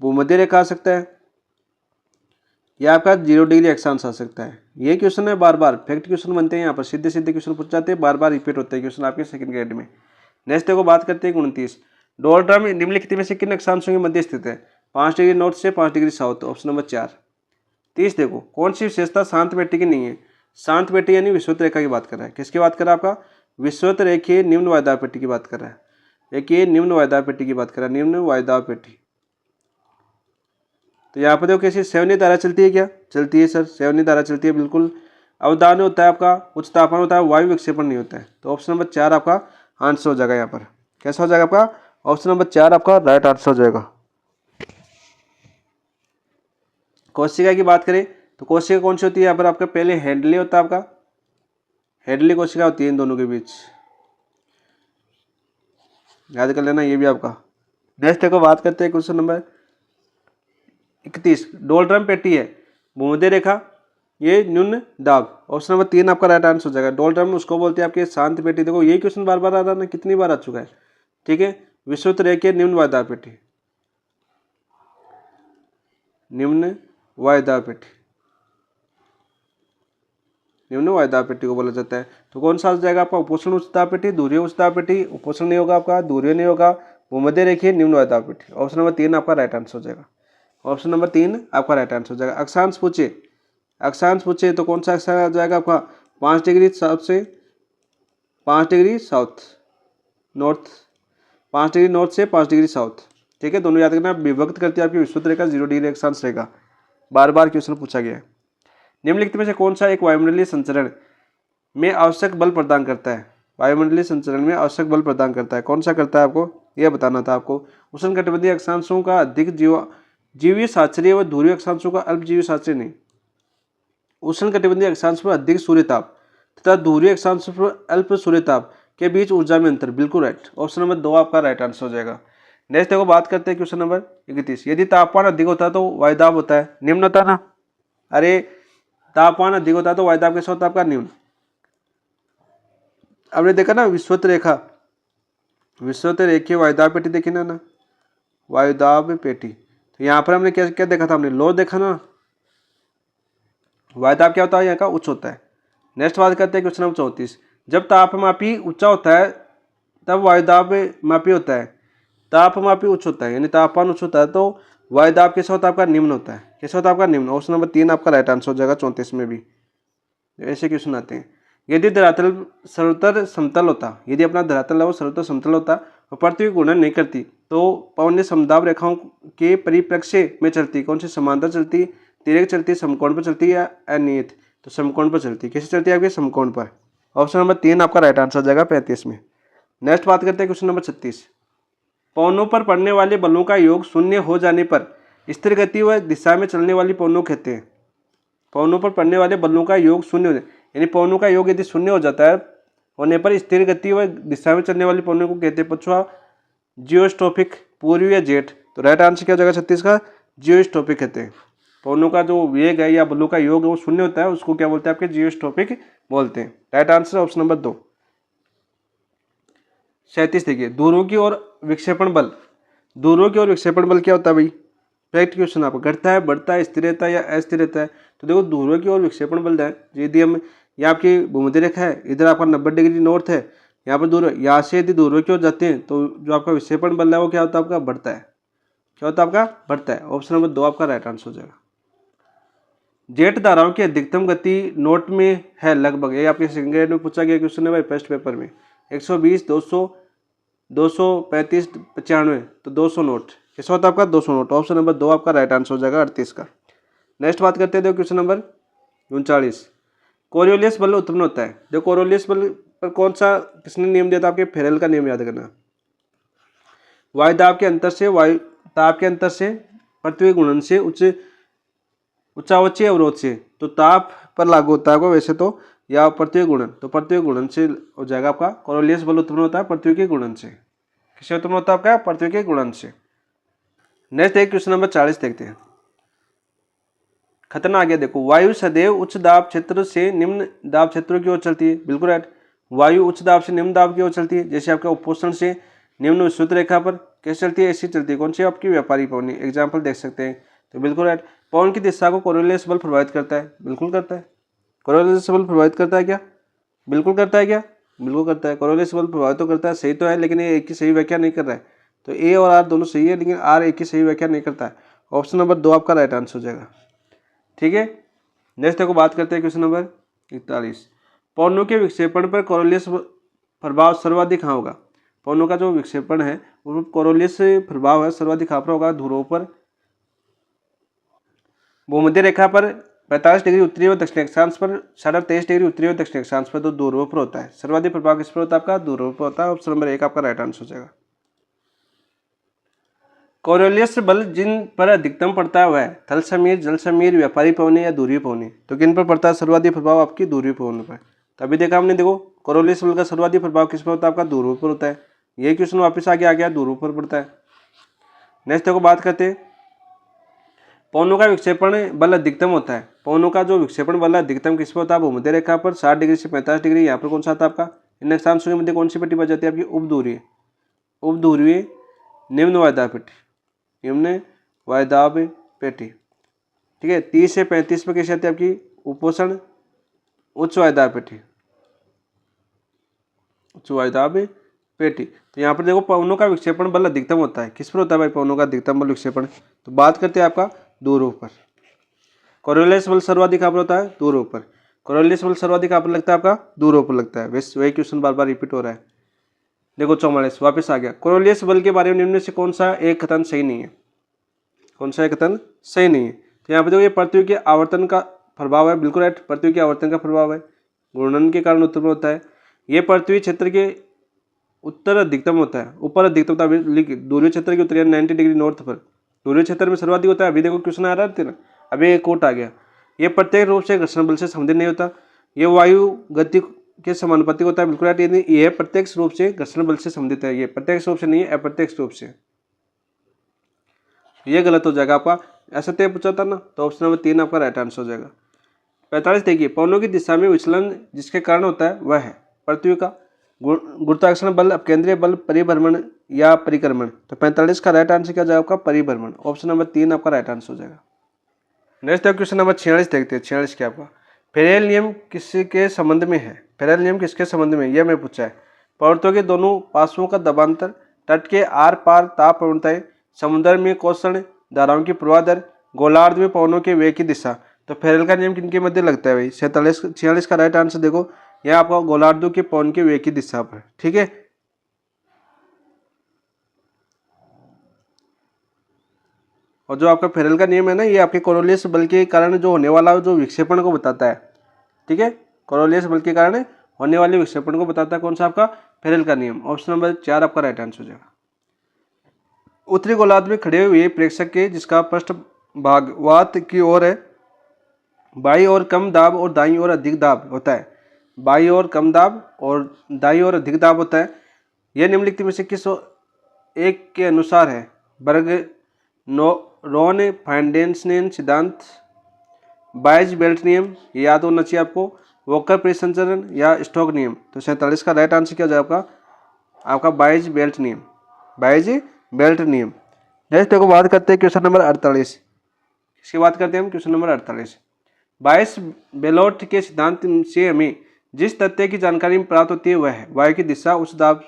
भूमध्य रेखा आ सकता है या आपका 0 डिग्री अक्षांश आ सकता है। ये क्वेश्चन है बार बार फैक्ट क्वेश्चन बनते हैं यहाँ पर, सीधे सीधे क्वेश्चन पूछ जाते हैं, बार बार रिपीट होते हैं क्वेश्चन आपके सेकंड ग्रेड में। नेक्स्ट देखो बात करते हैं 29। डोलड्रम निम्नलिखित में से किन अक्षांशों के मध्य स्थित है 5 डिग्री नॉर्थ से 5 डिग्री साउथ, ऑप्शन नंबर 4। 30 देखो कौन सी विशेषता शांत पेटी की नहीं है, शांत पेटी यानी विषुवत रेखा की बात कर रहा है, किसकी बात कर रहा है आपका विषुवत रेखीय निम्न वायदाव पेटी की बात कर रहा है, एक ये निम्न वायदाव पेटी की बात कर रहा है, निम्न वायदाव पेटी। तो यहाँ पर देखो कैसी सेवनी धारा चलती है, क्या चलती है सर सेवनी धारा चलती है बिल्कुल। अवदान होता है आपका, उच्च तापमान होता है, वायु विक्षेपण नहीं होता है, तो ऑप्शन नंबर 4 आपका आंसर हो जाएगा यहाँ पर। कैसा हो जाएगा आपका ऑप्शन नंबर 4 आपका राइट आंसर हो जाएगा। कोशिका की बात करें तो कोशिका कौन सी होती है यहाँ पर आपका, पहले हेडली होता है आपका, हेडली कोशिका होती है इन दोनों के बीच, याद कर लेना ये भी आपका। नेक्स्ट देखो बात करते हैं क्वेश्चन नंबर 31। डोलड्रम पेटी है भूमध्य रेखा, ये न्यून दाब, ऑप्शन नंबर 3 आपका राइट आंसर हो जाएगा। डोलड्रम उसको बोलते हैं आपके शांत पेटी। देखो ये क्वेश्चन बार बार आ रहा है ना, कितनी बार आ चुका है, ठीक है। विषुवत रेखीय निम्न वायदाव पेटी, निम्न वायदाव पेटी, निम्न वायदाव पेटी को बोला जाता है। तो कौन सा आ जाएगा आपका उपोष्ण उच्च दाब पेटी, ध्रुवीय उच्च दाब पेटी, उपोष्ण नहीं होगा आपका, ध्रुवीय नहीं होगा, भूमध्य रेखीय निम्न वायदाव पेटी, ऑप्शन नंबर 3 आपका राइट आंसर हो जाएगा। ऑप्शन नंबर 3 आपका राइट आंसर हो जाएगा। अक्षांश पूछे, अक्षांश पूछे तो कौन सा अक्षांश आ जाएगा आपका 5 डिग्री साउथ से 5 degree south north, 5 degree north से 5 डिग्री साउथ, ठीक है। दोनों याद रखना, विभक्त करती है आपकी विषुवत रेखा 0 डिग्री अक्षांश रेखा, बार बार क्वेश्चन पूछा गया है। निम्नलिखित में से कौन सा एक वायुमंडलीय संचरण में आवश्यक बल प्रदान करता है, वायुमंडलीय संचरण में आवश्यक बल प्रदान करता है, कौन सा करता है आपको यह बताना था आपको। उष्णकटिबंधीय अक्षांशों का अधिक जीवीय साक्षरीय व ध्रुवीय अक्षांशों का अल्पजीवी साक्षरीय नहीं। उष्णकटिबंधीय अक्षांश पर अधिक सूर्यताप तथा ध्रुवीय अक्षांश पर अल्प सूर्यताप के बीच ऊर्जा में अंतर, बिल्कुल राइट, ऑप्शन नंबर 2 आपका राइट आंसर हो जाएगा। नेक्स्ट देखो बात करते हैं क्वेश्चन नंबर 31। यदि तापमान अधिक होता है तो वायुदाब होता है, निम्न होता है ना, अरे तापमान अधिक होता है तो वायुदाब कैसा होता है आपका निम्न। आपने देखा ना विषुवत रेखा, विषुवत रेखीय वायुदाब पेटी देखी ना वायुदाब पेटी, तो यहाँ पर हमने क्या क्या देखा था, हमने लो देखा ना, वायुदाब क्या होता है यहाँ का उच्च होता है। नेक्स्ट बात करते हैं क्वेश्चन नंबर 34। जब तापमापी ऊंचा होता है तब वायुदाब मापी होता है, तापमापी उच्च होता है यानी तापमान उच्च होता है तो वायुदाब कैसा होता है आपका निम्न होता है, कैसा होता है आपका निम्न, ऑप्शन नंबर 3 आपका राइट आंसर हो जाएगा। 34 में भी ऐसे क्वेश्चन आते हैं। यदि धरातल सर्वत्र समतल होता, यदि अपना धरातल है वो सर्वत्र समतल होता और पृथ्वी घूर्णन नहीं करती तो पवन समदाब रेखाओं के परिप्रेक्ष्य में चलती, कौन सी समांतर चलती, तिर्यक चलती, समकोण पर चलती या अनियत, तो समकोण पर चलती, कैसे चलती है आपके समकोण पर, ऑप्शन नंबर 3 आपका राइट आंसर हो जाएगा 35 में। नेक्स्ट बात करते हैं क्वेश्चन नंबर 36। पवनों पर पड़ने वाले बलों का योग शून्य हो जाने पर स्थिर गति व दिशा में चलने वाली पवनों कहते हैं। पवनों पर पड़ने वाले बलों का योग शून्य हो जाए यानी पवनों का योग यदि शून्य हो जाता है होने पर स्थिर गति व दिशा में चलने वाली पवनों को कहते हैं पछुआ, जियोस्टोपिक, पूर्वी या जेट, तो राइट आंसर क्या हो जाएगा 36 का जियोस्टोपिक कहते हैं। पवनों का जो वेग है या बलों का योग है वो शून्य होता है, उसको क्या बोलते हैं आपके जियोस्टोपिक बोलते हैं। Right answer option number 2। 37 देखिए ध्रुवों की ओर विक्षेपण बल, ध्रुवों की ओर विक्षेपण बल क्या होता है भाई, करेक्ट क्वेश्चन आपका, घटता है, बढ़ता है, स्थिर रहता है या अस्थिर रहता है। तो देखो ध्रुवों की ओर विक्षेपण बल है, यदि हम यहाँ आपकी भूमध्य रेखा है, इधर आपका 90 डिग्री नॉर्थ है, यहाँ पर दूर, यहाँ से यदि ध्रुवों की ओर जाते हैं तो जो आपका विक्षेपण बल है वो क्या होता है आपका बढ़ता है, क्या होता है आपका बढ़ता है, ऑप्शन नंबर 2 आपका राइट आंसर हो जाएगा। जेट धाराओं की अधिकतम गति नोट में है लगभग, ये आपके सेकंड ग्रेड में पूछा गया क्वेश्चन है भाई फर्स्ट पेपर में, 120, 200, 235, 95, तो 200 नोट, कैसा होता है आपका 200 नोट, ऑप्शन नंबर 2 आपका राइट आंसर हो जाएगा 38 का। नेक्स्ट बात करते हैं देखो क्वेश्चन नंबर 39। कोरियोलियस बल उत्पन्न होता है, देखो कोरियोलियस बल पर कौन सा किसने नियम दिया था, आपके फेरेल का नियम याद करना। वायु दाब के अंतर से पृथ्वी गुणन से उच्चावचीय अवरोध से, तो ताप पर लागू होता है वैसे तो, या पृथ्वी गुणन, तो पृथ्वी गुणन से हो जाएगा आपका। कोरोलियस बल उत्पन्न होता है पृथ्वी के गुणन से। किससे उत्पन्न होता है आपका? पृथ्वी के गुणन से। नेक्स्ट एक क्वेश्चन नंबर 40 देखते हैं। खतरनाक है, देखो, वायु सदैव उच्च दाब क्षेत्र से निम्न दाब क्षेत्रों की ओर चलती है। बिल्कुल राइट, वायु उच्च दाब से निम्न दाब की ओर चलती है। जैसे आपका उपोषण से निम्न विषुवत रेखा पर कैसे चलती है? ऐसी चलती है। कौन सी? आपकी व्यापारी पवनी। एग्जाम्पल देख सकते हैं। तो बिल्कुल राइट, पवन की दिशा को कोरोलियस बल प्रभावित करता है। बिल्कुल करता है। कोरोलियस बल प्रभावित करता है क्या? बिल्कुल करता है क्या? बिल्कुल करता है। कोरोलियस बल प्रभावित तो करता है, सही तो है, लेकिन ये एक की सही व्याख्या नहीं कर रहा है। तो ए और आर दोनों सही है, लेकिन आर एक की सही व्याख्या नहीं करता है। ऑप्शन नंबर 2 आपका राइट आंसर हो जाएगा। ठीक है, नेक्स्ट देखो, बात करते हैं क्वेश्चन नंबर 41। पवनों के विक्षेपण पर कोरोलियस प्रभाव सर्वाधिक कहाँ होगा? पवनों का जो विक्षेपण है वो कोरोलियस प्रभाव है सर्वाधिक कहाँ पर होगा? ध्रुवों पर, भूमध्य रेखा पर 45 डिग्री उत्तरी और दक्षिण अक्षांश पर, 23.5 डिग्री उत्तरी और दक्षिण अक्षांश पर, तो ध्रुवों पर होता है। सर्वाधिक प्रभाव किस पर होता है आपका? ध्रुवों पर होता है। ऑप्शन नंबर 1 आपका राइट आंसर हो जाएगा। कोरोलियस बल जिन पर अधिकतम पड़ता है वह है थल समीर, जल समीर, व्यापारी पवनी या ध्रुवीय पवनी। तो किन पर पड़ता है सर्वाधिक प्रभाव? आपकी ध्रुवीय पवनी पर। तभी देखा हमने, देखो, कोरोलियस बल का सर्वाधिक प्रभाव किस पर होता है? आपका ध्रुव पर होता है। ये क्वेश्चन वापस आगे आ गया, ध्रुव पर पड़ता है। नेक्स्ट देखो, बात करते हैं पवनों का विक्षेपण बल अधिकतम होता है। पवनों का जो विक्षेपण बल अधिकतम किस पर होता है? भूमध्य रेखा पर 60 डिग्री से 45 डिग्री। यहाँ पर कौन सा आता है आपका? इन अक्षांशों के मध्य कौन सी पट्टी बच जाती है? आपकी उपध्रुवीय निम्न वायदाब पेटी, निम्न वायदाब पेटी। ठीक है, 30 से 35 पर कैसे आती है? आपकी उपोषण उच्च वायदाब पेटी, उच्च वायदाब पेटी। तो यहाँ पर देखो, पवनों का विक्षेपण बल अधिकतम होता है। किस पर होता है भाई पवनों का अधिकतम बल विक्षेपण? तो बात करते हैं आपका ध्रुवों पर। कोरोलियस बल सर्वाधिक कहाँ पर होता है? ध्रुवों पर। कोरोलियस बल सर्वाधिक कहाँ पर लगता है? आपका ध्रुवों पर लगता है। वैसे वही क्वेश्चन बार बार रिपीट हो रहा है। देखो 44 वापस आ गया। कोरोलियस बल के बारे में निम्न में से कौन सा एक कथन सही नहीं है? कौन सा एक कथन सही नहीं है? तो यहाँ पे देखो, ये पृथ्वी के आवर्तन का प्रभाव है। बिल्कुल राइट, पृथ्वी के आवर्तन का प्रभाव है, घूर्णन के कारण उत्पन्न होता है। ये पृथ्वी क्षेत्र के उत्तर अधिकतम होता है, ऊपर अधिकतम होता है। ध्रुवीय क्षेत्र की उत्तरी 90 डिग्री नॉर्थ पर ध्रुवीय क्षेत्र में सर्वाधिक होता है। अभी देखो क्वेश्चन आ रहा है ना, अभी एक कोट आ गया। ये प्रत्येक रूप से घर्षण बल से संबंधित नहीं होता। ये वायु गति के समानुपातिक होता है। बिल्कुल राइट, ये प्रत्यक्ष रूप से घर्षण बल से संबंधित है। ये प्रत्यक्ष रूप से नहीं है, अप्रत्यक्ष रूप से। ये गलत हो जाएगा आपका। ऐसा तय पूछा था ना, तो ऑप्शन नंबर 3 आपका राइट आंसर हो जाएगा। 45 देखिए, पवनों की दिशा में विचलन जिसके कारण होता है वह है पृथ्वी का गुरुत्वाकर्षण बल, अपकेंद्रीय बल, परिभ्रमण या परिक्रमण। तो 45 का राइट आंसर क्या जाएगा आपका? परिभ्रमण। ऑप्शन नंबर 3 आपका राइट आंसर हो जाएगा। नेक्स्ट क्वेश्चन नंबर 46 देखते हैं। 46 क्या आपका? फेरेल नियम किसके संबंध में है? फेरेल नियम किसके संबंध में? यह मैं पूछा है। पर्वतों के दोनों पार्श्वों का दबांतर, तट के आर पार ताप प्रवणताएं, समुद्र में कौषण धाराओं की प्रवाह दर, गोलार्ध में पवनों के वेग की दिशा। तो फेरेल का नियम किनके मध्य लगता है भाई? 46 का राइट आंसर देखो, यह आपका गोलार्धों के पवन के वेग की दिशा पर। ठीक है, और जो आपका फेरेल का नियम है ना, ये आपके कोरोलियस बल के कारण जो होने वाला जो विक्षेपण को बताता है। ठीक है, कोरोलियस बल के कारण होने वाले विक्षेपण को बताता है कौन सा? आपका फेरेल का नियम। ऑप्शन नंबर 4 आपका राइट आंसर हो जाएगा। उत्तरी गोलार्ध में खड़े हुए प्रेक्षक के जिसका पृष्ठ भाग वात की ओर है, बाई ओर कम दाब और दाईं ओर अधिक दाब होता है। बाई ओर कम दाब और दाईं ओर अधिक दाब होता है। यह निम्नलिखित में से किस एक के अनुसार है? वर्ग रोन फाइंडेंसनेन सिद्धांत, बाइज बेल्ट नियम, ये याद होना चाहिए आपको, वोकर परिसंचरण या स्टोक नियम। तो 47 का राइट आंसर क्या हो जाएगा आपका? बाइज बेल्ट नियम, बाइज बेल्ट नियम। नेक्स्ट देखो, बात करते हैं क्वेश्चन नंबर 48। इसकी बात करते हैं हम क्वेश्चन नंबर 48। बाइस बेलोट के सिद्धांत से हमें जिस तथ्य की जानकारी प्राप्त होती है वह है वायु की दिशा, उच्च दाब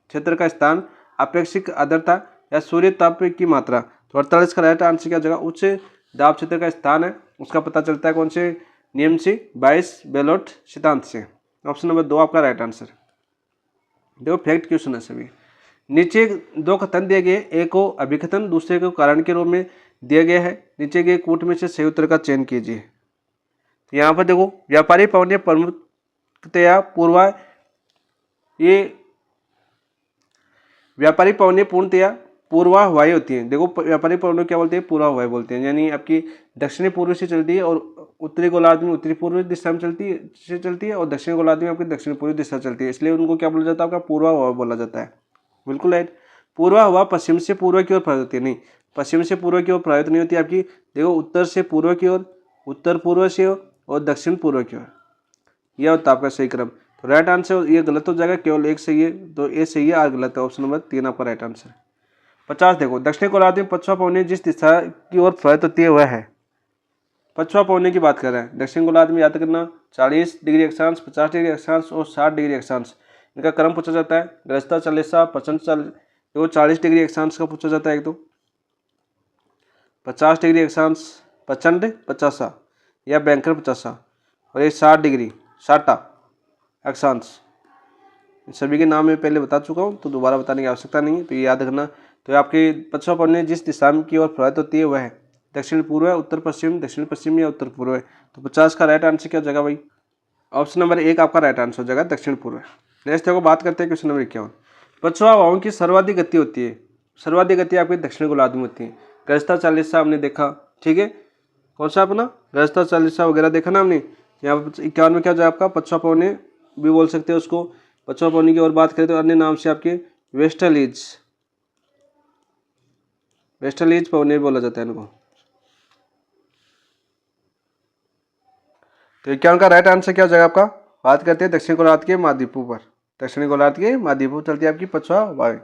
क्षेत्र का स्थान, अपेक्षित आर्द्रता या सूर्य ताप की मात्रा। तो 48 का राइट आंसर क्या हो जाएगा? उच्च दाब क्षेत्र का स्थान है, उसका पता चलता है कौन से नियम से? बाइस बेलोट सिद्धांत से। ऑप्शन नंबर 2 आपका राइट आंसर। देखो फैक्ट क्वेश्चन है सभी। नीचे 2 कथन दिए गए, एक को अभिकथन, दूसरे को कारण के रूप में दिया गया है। नीचे के कूट में से सही उत्तर का चयन कीजिए। यहाँ पर देखो, व्यापारी पवनी प्रमुखतया पूर्वा, ये व्यापारी पवनी पूर्णतया पूर्वा हवाई होती है। देखो व्यापारिक पवनों क्या बोलते हैं, पूर्वा हवाई बोलते हैं, यानी आपकी दक्षिणी पूर्व से चलती है और उत्तरी गोलार्ध में उत्तरी पूर्व दिशा में चलती है और दक्षिणी गोलार्ध में आपकी दक्षिण पूर्व दिशा चलती है, इसलिए उनको क्या बोला जाता है, आपका पूर्वा हवा बोला जाता है। बिल्कुल राइट। पूर्वा हवा पश्चिम से पूर्व की ओर प्रवाहित होती है, नहीं, पश्चिम से पूर्व की ओर प्रवाहित नहीं होती आपकी। देखो उत्तर से पूर्व की ओर, उत्तर पूर्व से और दक्षिण पूर्व की ओर, यह होता है आपका सही क्रम। तो राइट आंसर ये गलत हो जाएगा, केवल एक सही है, तो ए सही है, आर गलत है, ऑप्शन नंबर 3 आपका राइट आंसर। 50 देखो, दक्षिणी गोलार्ध में पश्चिम पवनें जिस दिशा की ओर प्रवाहित होती है वह है, पश्चिम पवनें की बात कर रहे हैं। दक्षिण गोलार्ध में याद करना 40 डिग्री अक्षांश, 50 डिग्री अक्षांश और 60 डिग्री अक्षांश, इनका क्रम पूछा जाता है। ग्रस्ता चालीसा, प्रचंड देखो 40 डिग्री अक्षांश का पूछा जाता है एक तो, 50 डिग्री अक्षांश प्रचंड 50 या बैंकर 50, और ये 60 डिग्री 60 अक्षांश, सभी के नाम मैं पहले बता चुका हूँ तो दोबारा बताने की आवश्यकता नहीं है, तो ये याद रखना। तो आपके पश्चिम पवनें जिस दिशा की ओर प्रवाहित होती है वह है दक्षिण पूर्व है, उत्तर पश्चिम, दक्षिण पश्चिम या उत्तर पूर्व है। तो 50 का राइट आंसर क्या हो जाएगा भाई, ऑप्शन नंबर 1 आपका राइट आंसर हो जाएगा, दक्षिण पूर्व। नेक्स्ट देखो बात करते हैं क्वेश्चन नंबर 51। पश्चिम हवाओं की सर्वाधिक गति होती है, सर्वाधिक गति आपकी दक्षिण गोलार्ध में होती है। गरजता चालीसा हमने देखा, ठीक है, कौन सा अपना गरजता चालीसा वगैरह देखा ना हमने। यहाँ पर 51 में क्या हो जाए आपका पश्चिम पवनें भी बोल सकते हैं उसको। पश्चिम पवनी की और बात करें तो अन्य नाम से आपके वेस्टर्लीज, वेस्टर्लीज पवने बोला जाता है इनको। तो 51 का राइट आंसर क्या हो जाएगा आपका, बात करते हैं दक्षिण गोलार्ध के महाद्वीपों पर, दक्षिणी गोलार्ध के महाद्वीपों चलती है आपकी पश्चिम हवाएं।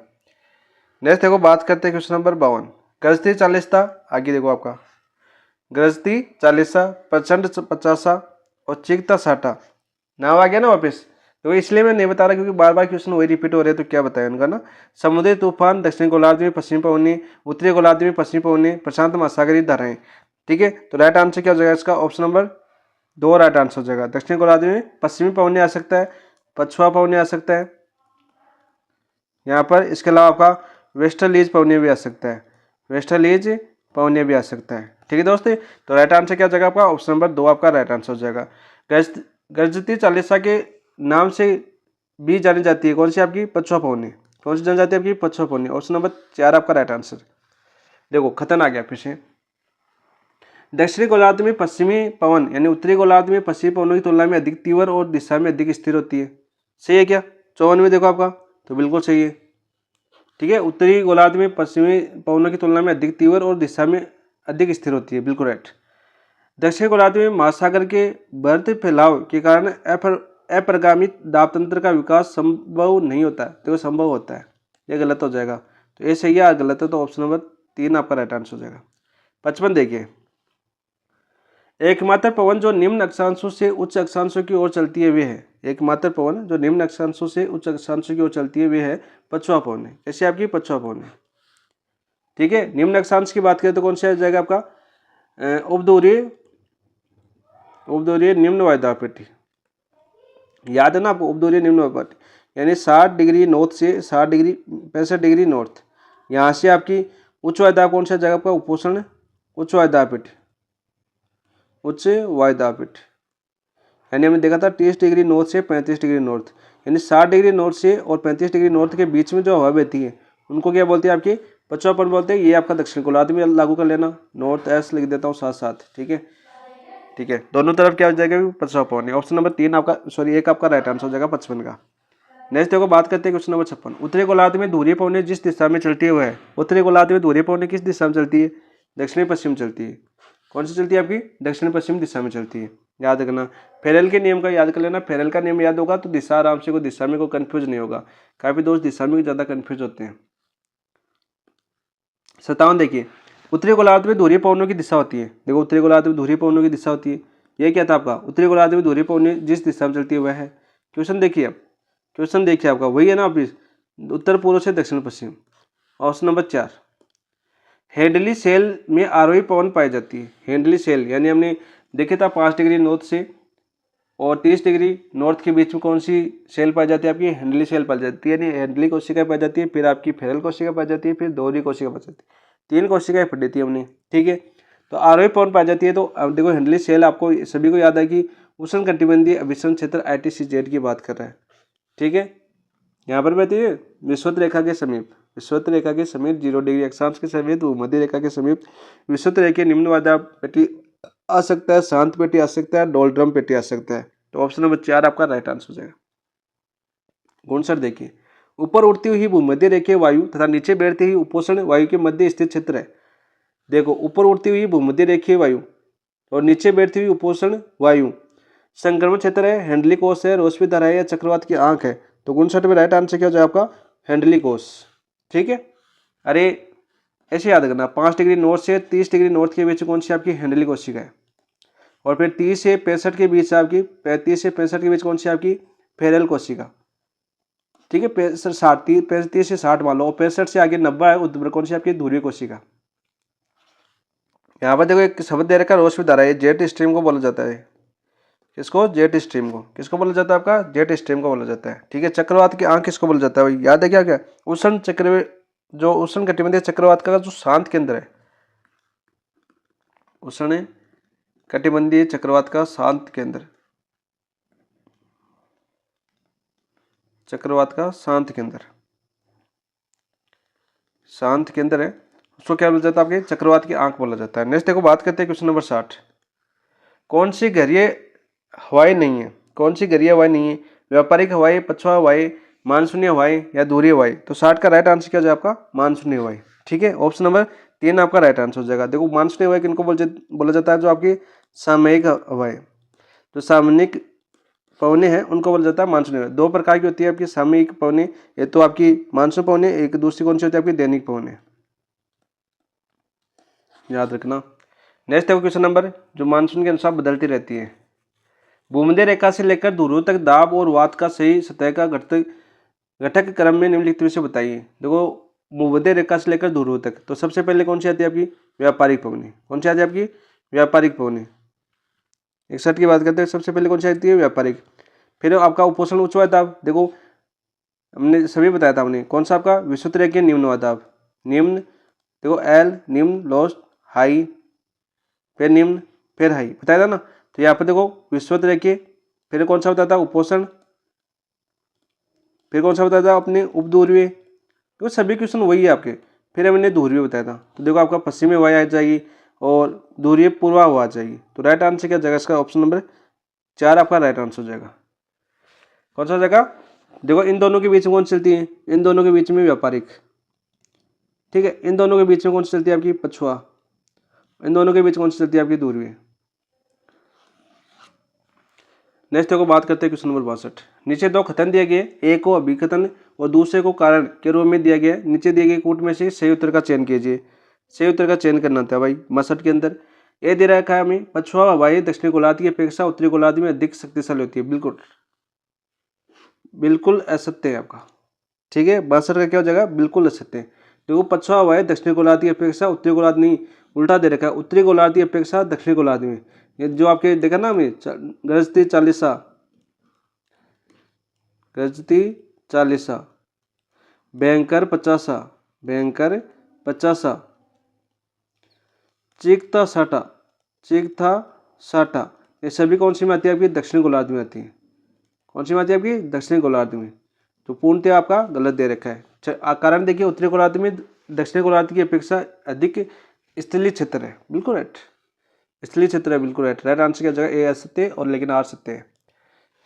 नेक्स्ट देखो बात करते हैं क्वेश्चन नंबर 52। गरजती चालीसा, आगे देखो आपका गरजती चालीसा, प्रचंड 50 और चीखता 60, नाम आ गया ना वापस, तो इसलिए मैं नहीं बता रहा क्योंकि बार बार क्वेश्चन वही रिपीट हो रहे हैं, तो क्या बताएं उनका ना। समुद्री तूफान, दक्षिणी गोलार्ध में पश्चिमी पवनें, उत्तरी गोलार्ध में पश्चिमी पवनें, प्रशांत महासागरीय धाराएं, ठीक है। तो राइट आंसर क्या हो जाएगा इसका, ऑप्शन नंबर 2 राइट आंसर हो जाएगा। दक्षिणी गोलार्ध में पश्चिमी पवनें आ सकता है, पछुआ पवनें आ सकता है यहाँ पर, इसके अलावा आपका वेस्टर्लीज पवनें भी आ सकता है, वेस्टर्लीज पवनें भी आ सकता है, ठीक है दोस्तों। तो राइट आंसर क्या हो जाएगा आपका, ऑप्शन नंबर 2 आपका राइट आंसर हो जाएगा। गरजती चालीसा के नाम से भी जानी जाती है कौन सी आपकी पछुआ पवनी, कौन सी जानी जाती है आपकी पछुआ पवनी, ऑप्शन नंबर 4 आपका राइट आंसर। देखो खतन आ गया फिर से। दक्षिणी गोलार्ध में पश्चिमी पवन यानी उत्तरी गोलार्ध में पश्चिमी पवनों की तुलना में अधिक तीव्र और दिशा में अधिक स्थिर होती है, सही है क्या। 54 में देखो आपका, तो बिल्कुल सही है, ठीक है। उत्तरी गोलार्ध में पश्चिमी पवनों की तुलना में अधिक तीव्र और दिशा में अधिक स्थिर होती है, बिल्कुल राइट। दक्षिण गोलार्ध में महासागर के बढ़ते फैलाव के कारण अपरिगामी दाब तंत्र का विकास संभव नहीं होता है, देखो संभव होता है, ये गलत हो जाएगा, तो ये सही है, गलत है, तो ऑप्शन नंबर 3 आपका राइट आंसर हो जाएगा। 55 देखिए, एकमात्र पवन जो निम्न अक्षांशों से उच्च अक्षांशों की ओर चलती है वे है, एकमात्र पवन जो निम्न अक्षांशों से उच्च अक्षांशों की ओर चलती है वे है पछुआ पवन है, कैसे आपकी पछुआ पवन है, ठीक है। निम्न अक्षांश की बात करें तो कौन सा आ जाएगा आपका उपदूरीय निम्न वायुदाब पेटी, याद है ना आपको, उपदूरीय निम्न वायुदाब पेटी यानी 60 डिग्री नॉर्थ से 60 डिग्री 65 डिग्री नॉर्थ, यहाँ से आपकी उच्च वायुदाब कौन सा जगह आपका उपोषण उच्च वायुदाब पेटी, उच्च वायुदाब पेटी, यानी हमने देखा था 30 डिग्री नॉर्थ से 35 डिग्री नॉर्थ, यानी 60 डिग्री नॉर्थ से और 35 डिग्री नॉर्थ के बीच में जो हवा बहती है उनको क्या बोलते हैं आपकी पछुआ पवन बोलते हैं। ये आपका दक्षिण गोलार्ध में लागू कर लेना, नॉर्थ एस लिख देता हूँ साथ साथ, ठीक है, ठीक है, दोनों तरफ क्या हो जाएगा पछुआ पवन, ऑप्शन नंबर 3 आपका 1 आपका राइट आंसर हो जाएगा 55 का। नेक्स्ट देखो बात करते हैं क्वेश्चन नंबर 56। उत्तरी गोलार्ध में धुरी पवनें जिस दिशा में चलती है वह है, उत्तरी गोलार्ध में धुरी पवनें किस दिशा में चलती है, दक्षिणी पश्चिम चलती है, कौन सी चलती है आपकी दक्षिण पश्चिम दिशा में चलती है, याद रखना। फेरेल के नियम का याद कर लेना, फेरेल का नियम याद होगा तो दिशा आराम से कोई दिशा में कोई कंफ्यूज नहीं होगा, काफी दोस्त दिशा में ज्यादा कंफ्यूज होते हैं। 57 देखिए, उत्तरी गोलार्ध में धुरी पवनों की दिशा होती है, देखो उत्तरी गोलार्ध में धुरी पवनों की दिशा होती है, ये क्या था आपका उत्तरी गोलार्ध में धुरी पवनें जिस दिशा में चलती है वह है, क्वेश्चन देखिए अब, क्वेश्चन देखिए आपका वही है ना वापिस, उत्तर पूर्व से दक्षिण पश्चिम, ऑप्शन नंबर 4। हेंडली सेल में आरोही पवन पाई जाती है, हेंडली सेल यानी हमने देखे था 5 डिग्री नॉर्थ से और 30 डिग्री नॉर्थ के बीच में कौन सी सेल पाई जाती है आपकी हेंडली सेल पाई जाती है, यानी हेंडली कोशिका पाई जाती है, फिर आपकी फेरल कोशिका पाई जाती है, फिर दोहरी कोशिका पाई जाती है, 3 कोशिकाएं पढ़ी थी हमने, ठीक है। तो आरोही पवन पाई जाती है, तो अब देखो हेंडली सेल आपको सभी को याद है कि उष्ण कटिबंधीय अभिसरण क्षेत्र ITCZ की बात कर रहा है, ठीक है, यहाँ पर बहती है विषुवत रेखा के समीप, विषुवत रेखा के समीप 0 डिग्री अक्षांश के समीप भूमध्य रेखा के समीप विषुवत रेखा निम्न वायु पेटी आ सकता है, शांत पेटी आ सकता है, डोलड्रम पेटी आ सकता है। तो ऑप्शन नंबर 4 आपका राइट आंसर हो जाएगा। गुणसर देखिए, ऊपर उड़ती हुई भूमध्य रेखीय वायु तथा नीचे बैठती हुई उपोष्ण वायु के मध्य स्थित क्षेत्र है। देखो, ऊपर उड़ती हुई भूमध्य रेखीय वायु और नीचे बैठती हुई उपोष्ण वायु संक्रमण क्षेत्र है, हैंडली कोष है, रोशनी धारा है या चक्रवात की आंख है। तो 59 में राइट आंसर क्या हो जाए आपका हैंडली कोष। ठीक है, अरे ऐसे याद करना, 5 डिग्री नॉर्थ से 30 डिग्री नॉर्थ के बीच कौन सी आपकी हैंडली कोशिका है, और फिर 30 से 65 के बीच आपकी 35 से 65 के बीच कौन सी आपकी फेरल कोशिका। ठीक है, 35 से 60 मान लो, और 65 से आगे 90 है उधर कौन सी आपकी ध्रुवीय कोशिका। यहाँ पर देखो एक शब्द दे रखा है रोशनी धारा, ये जेट स्ट्रीम को बोला जाता है। किसको? जेट स्ट्रीम को। किसको बोला जाता है आपका? जेट स्ट्रीम को बोला जाता है। ठीक है, चक्रवात की आंख किसको बोला जाता है भाई? याद है क्या? क्या उष्ण चक्र, जो उष्ण कटिबंधीय चक्रवात का जो शांत केंद्र है, उष्ण कटिबंधीय चक्रवात का शांत केंद्र, चक्रवात का शांत केंद्र, शांत केंद्र है, उसको क्या बोला जाता है? आपके चक्रवात की आंख बोला जाता है। नेक्स्ट देखो, बात करते हैं क्वेश्चन नंबर 60। कौन सी गैरीय हवाएं नहीं है? कौन सी गैरीय हवाएं नहीं है? व्यापारिक हवाएं, पछुआ हवाएं, मानसूनी हवाएं या दूरी हवाएं। तो 60 का राइट आंसर क्या हो जाए आपका? मानसूनी हवाएं। ठीक है, ऑप्शन नंबर 3 आपका राइट आंसर हो जाएगा। देखो, मानसूनी हवाएं किनको बोला जाता है? जो आपकी सामयिक हवाएं, जो सामयिक पवने हैं उनको बोला जाता है मानसूनी हवाएं। 2 प्रकार की होती है आपकी सामयिक पवने, ये तो आपकी मानसून पवने, एक दूसरी कौन सी होती है आपकी दैनिक पवने, याद रखना। नेक्स्ट देखो क्वेश्चन नंबर, जो मानसून के अनुसार बदलती रहती है। भूमध्य रेखा से लेकर ध्रुव तक दाब और वात का सही सतह का घटक क्रम में निम्नलिखित में से बताइए। देखो, भूमध्य रेखा से लेकर ध्रुव तक, तो सबसे पहले कौन सी आती है आपकी? व्यापारिक पवनी। कौन सी आती है आपकी? व्यापारिक पवनी। 61 की बात करते हैं, सबसे पहले कौन सी आती है? व्यापारिक। फिर आपका उपोषण उच्च वायदाब, देखो हमने सभी बताया था, हमने कौन सा आपका विषुवत रेखीय निम्न वायदाब, निम्न, देखो एल निम्न, लोस्ट, हाई, फिर निम्न, फिर हाई, बताया था ना। तो यहाँ पर देखो विषुवत रेखीय, फिर कौन सा बताया था? उपोषण, फिर कौन सा बताया था अपने उपध्रुवीय, तो सभी क्वेश्चन वही है आपके। फिर हमने ध्रुवीय बताया था, तो देखो आपका पश्चिमी हवा आ जाएगी और ध्रुवीय पूर्वा हवा आ जाएगी। तो राइट आंसर क्या जाएगा इसका? ऑप्शन नंबर 4 आपका राइट आंसर हो जाएगा। कौन सा हो जाएगा? देखो, इन दोनों के बीच में कौन चलती है? इन दोनों के बीच में व्यापारिक। ठीक है, इन दोनों के बीच में कौन सी चलती है आपकी? पछुआ। इन दोनों के बीच कौन सी चलती है आपकी? ध्रुवीय। नेक्स्ट देखो, बात करते हैं क्वेश्चन नंबर 62। नीचे 2 कथन दिए गए, एक को अभिकथन और दूसरे को कारण के रूप में दिया गया। नीचे दिए गए कूट में से सही उत्तर का चयन कीजिए। सही उत्तर का चयन करना था भाई 62 के अंदर। ये दे रखा है हमें, पछुआ हवाएं दक्षिणी गोलार्ध की अपेक्षा उत्तरी गोलार्ध में अधिक शक्तिशाली होती है। बिल्कुल बिल्कुल असत्य है आपका। ठीक है, 62 का क्या हो जाएगा? बिल्कुल असत्य। देखो, पछुआ हवाएं दक्षिणी गोलार्ध की अपेक्षा उत्तरी गोलार्ध नहीं, उल्टा दे रखा है, उत्तरी गोलार्ध की अपेक्षा दक्षिणी गोलार्ध में। ये जो आपके देखा ना हमें, गरजती चालीसा, गरजती चालीसा, भयंकर 50, भयंकर 50, चीखता साटा, चीखता साटा, ये सभी कौन सी में आती है आपकी? दक्षिणी गोलार्ध में आती है। कौन सी में आती है आपकी? दक्षिणी गोलार्ध में। तो पूर्णतः आपका गलत दे रखा है। कारण देखिए, उत्तरी गोलार्ध में दक्षिणी गोलार्ध की अपेक्षा अधिक स्थलीय क्षेत्र है। बिल्कुल राइट, स्थलीय क्षेत्र है, बिल्कुल राइट। राइट आंसर क्या जगह? ए असत्य और लेकिन आर सत्य है।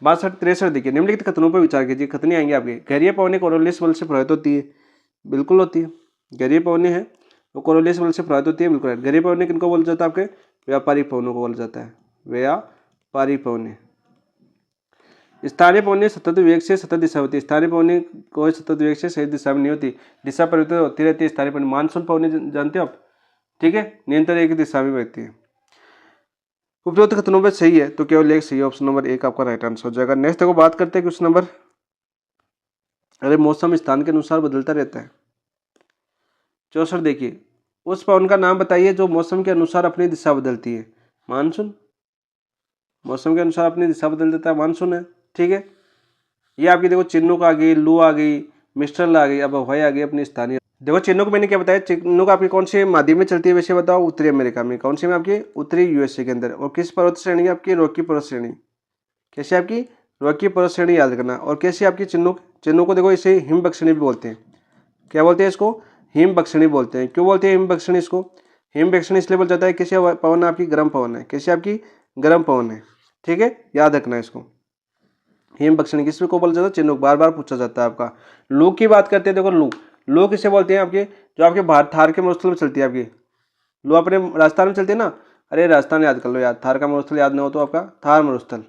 62 63 देखिए, निम्नलिखित कथनों पर विचार कीजिए। कथनी आएंगे आपके, गैरीय पवनें कोरोलिस बल से प्रभावित होती है। बिल्कुल होती है, गैरीय पवनें हैं वो कोरोलिस बल से प्रभावित होती है। बिल्कुल राइट। गैरीय पवनें किनको बोला जाता है? आपके व्यापारिक पवनों को बोला जाता है, व्यापारिक पवनें। स्थानीय पवनें सतत वेग से सतत दिशा होती है। स्थानीय पवनें कोई सतत वेग से सही दिशा में नहीं होती, दिशा परिवर्तित होती रहती है। स्थानीय पवनें, मानसून पवनें जानते हो आप? ठीक है, निरंतर एक दिशा में बहती है। उपरोक्त कथनों पर सही है तो केवल एक सही है, ऑप्शन नंबर 1 आपका राइट आंसर हो जाएगा। नेक्स्ट देखो, बात करते हैं क्वेश्चन नंबर, अरे मौसम स्थान के अनुसार बदलता रहता है। 64 देखिए, उस पवन का नाम बताइए जो मौसम के अनुसार अपनी दिशा बदलती है। मानसून, मौसम के अनुसार अपनी दिशा बदल देता है, मानसून है। ठीक है, ये आपकी देखो चिन्नूक आ गई, लू आ गई, मिस्ट्रल आ गई, अब हवाई आ गई अपनी स्थानीय। देखो, चिन्नूक मैंने क्या बताया, चिन्नूक आपकी कौन से माध्यम में चलती है वैसे बताओ? उत्तरी अमेरिका में। कौन सी में? आपकी उत्तरी यूएसए के अंदर। और किस पर्वत श्रेणी? आपकी रॉकी पर्वत श्रेणी। कैसे? आपकी रॉकी पर्वत श्रेणी, याद रखना। और कैसे आपकी चिन्नूक? चिन्नूक को देखो इसे हिमवक्षिणी भी बोलते हैं। क्या बोलते हैं इसको? हिम बख्शणी बोलते हैं। क्यों बोलते हैं हिम बख्शणी इसको? हिम बख्शणी इसलिए बोला जाता है कैसे पवन आपकी गर्म पवन है, कैसे आपकी गर्म पवन है, ठीक है, याद रखना है इसको। हिम बख्शणी किस को बोला जाता है? चिन्हुक, बार बार पूछा जाता है आपका। लू की बात करते हैं, देखो लू, लू किसे बोलते हैं? आपके जो आपके भारत थार के मरुस्थल में चलती है आपकी लू, अपने राजस्थान में चलती है ना, अरे राजस्थान याद कर लो यार, थार का मरुस्थल याद नहीं हो तो आपका थार मरुस्थल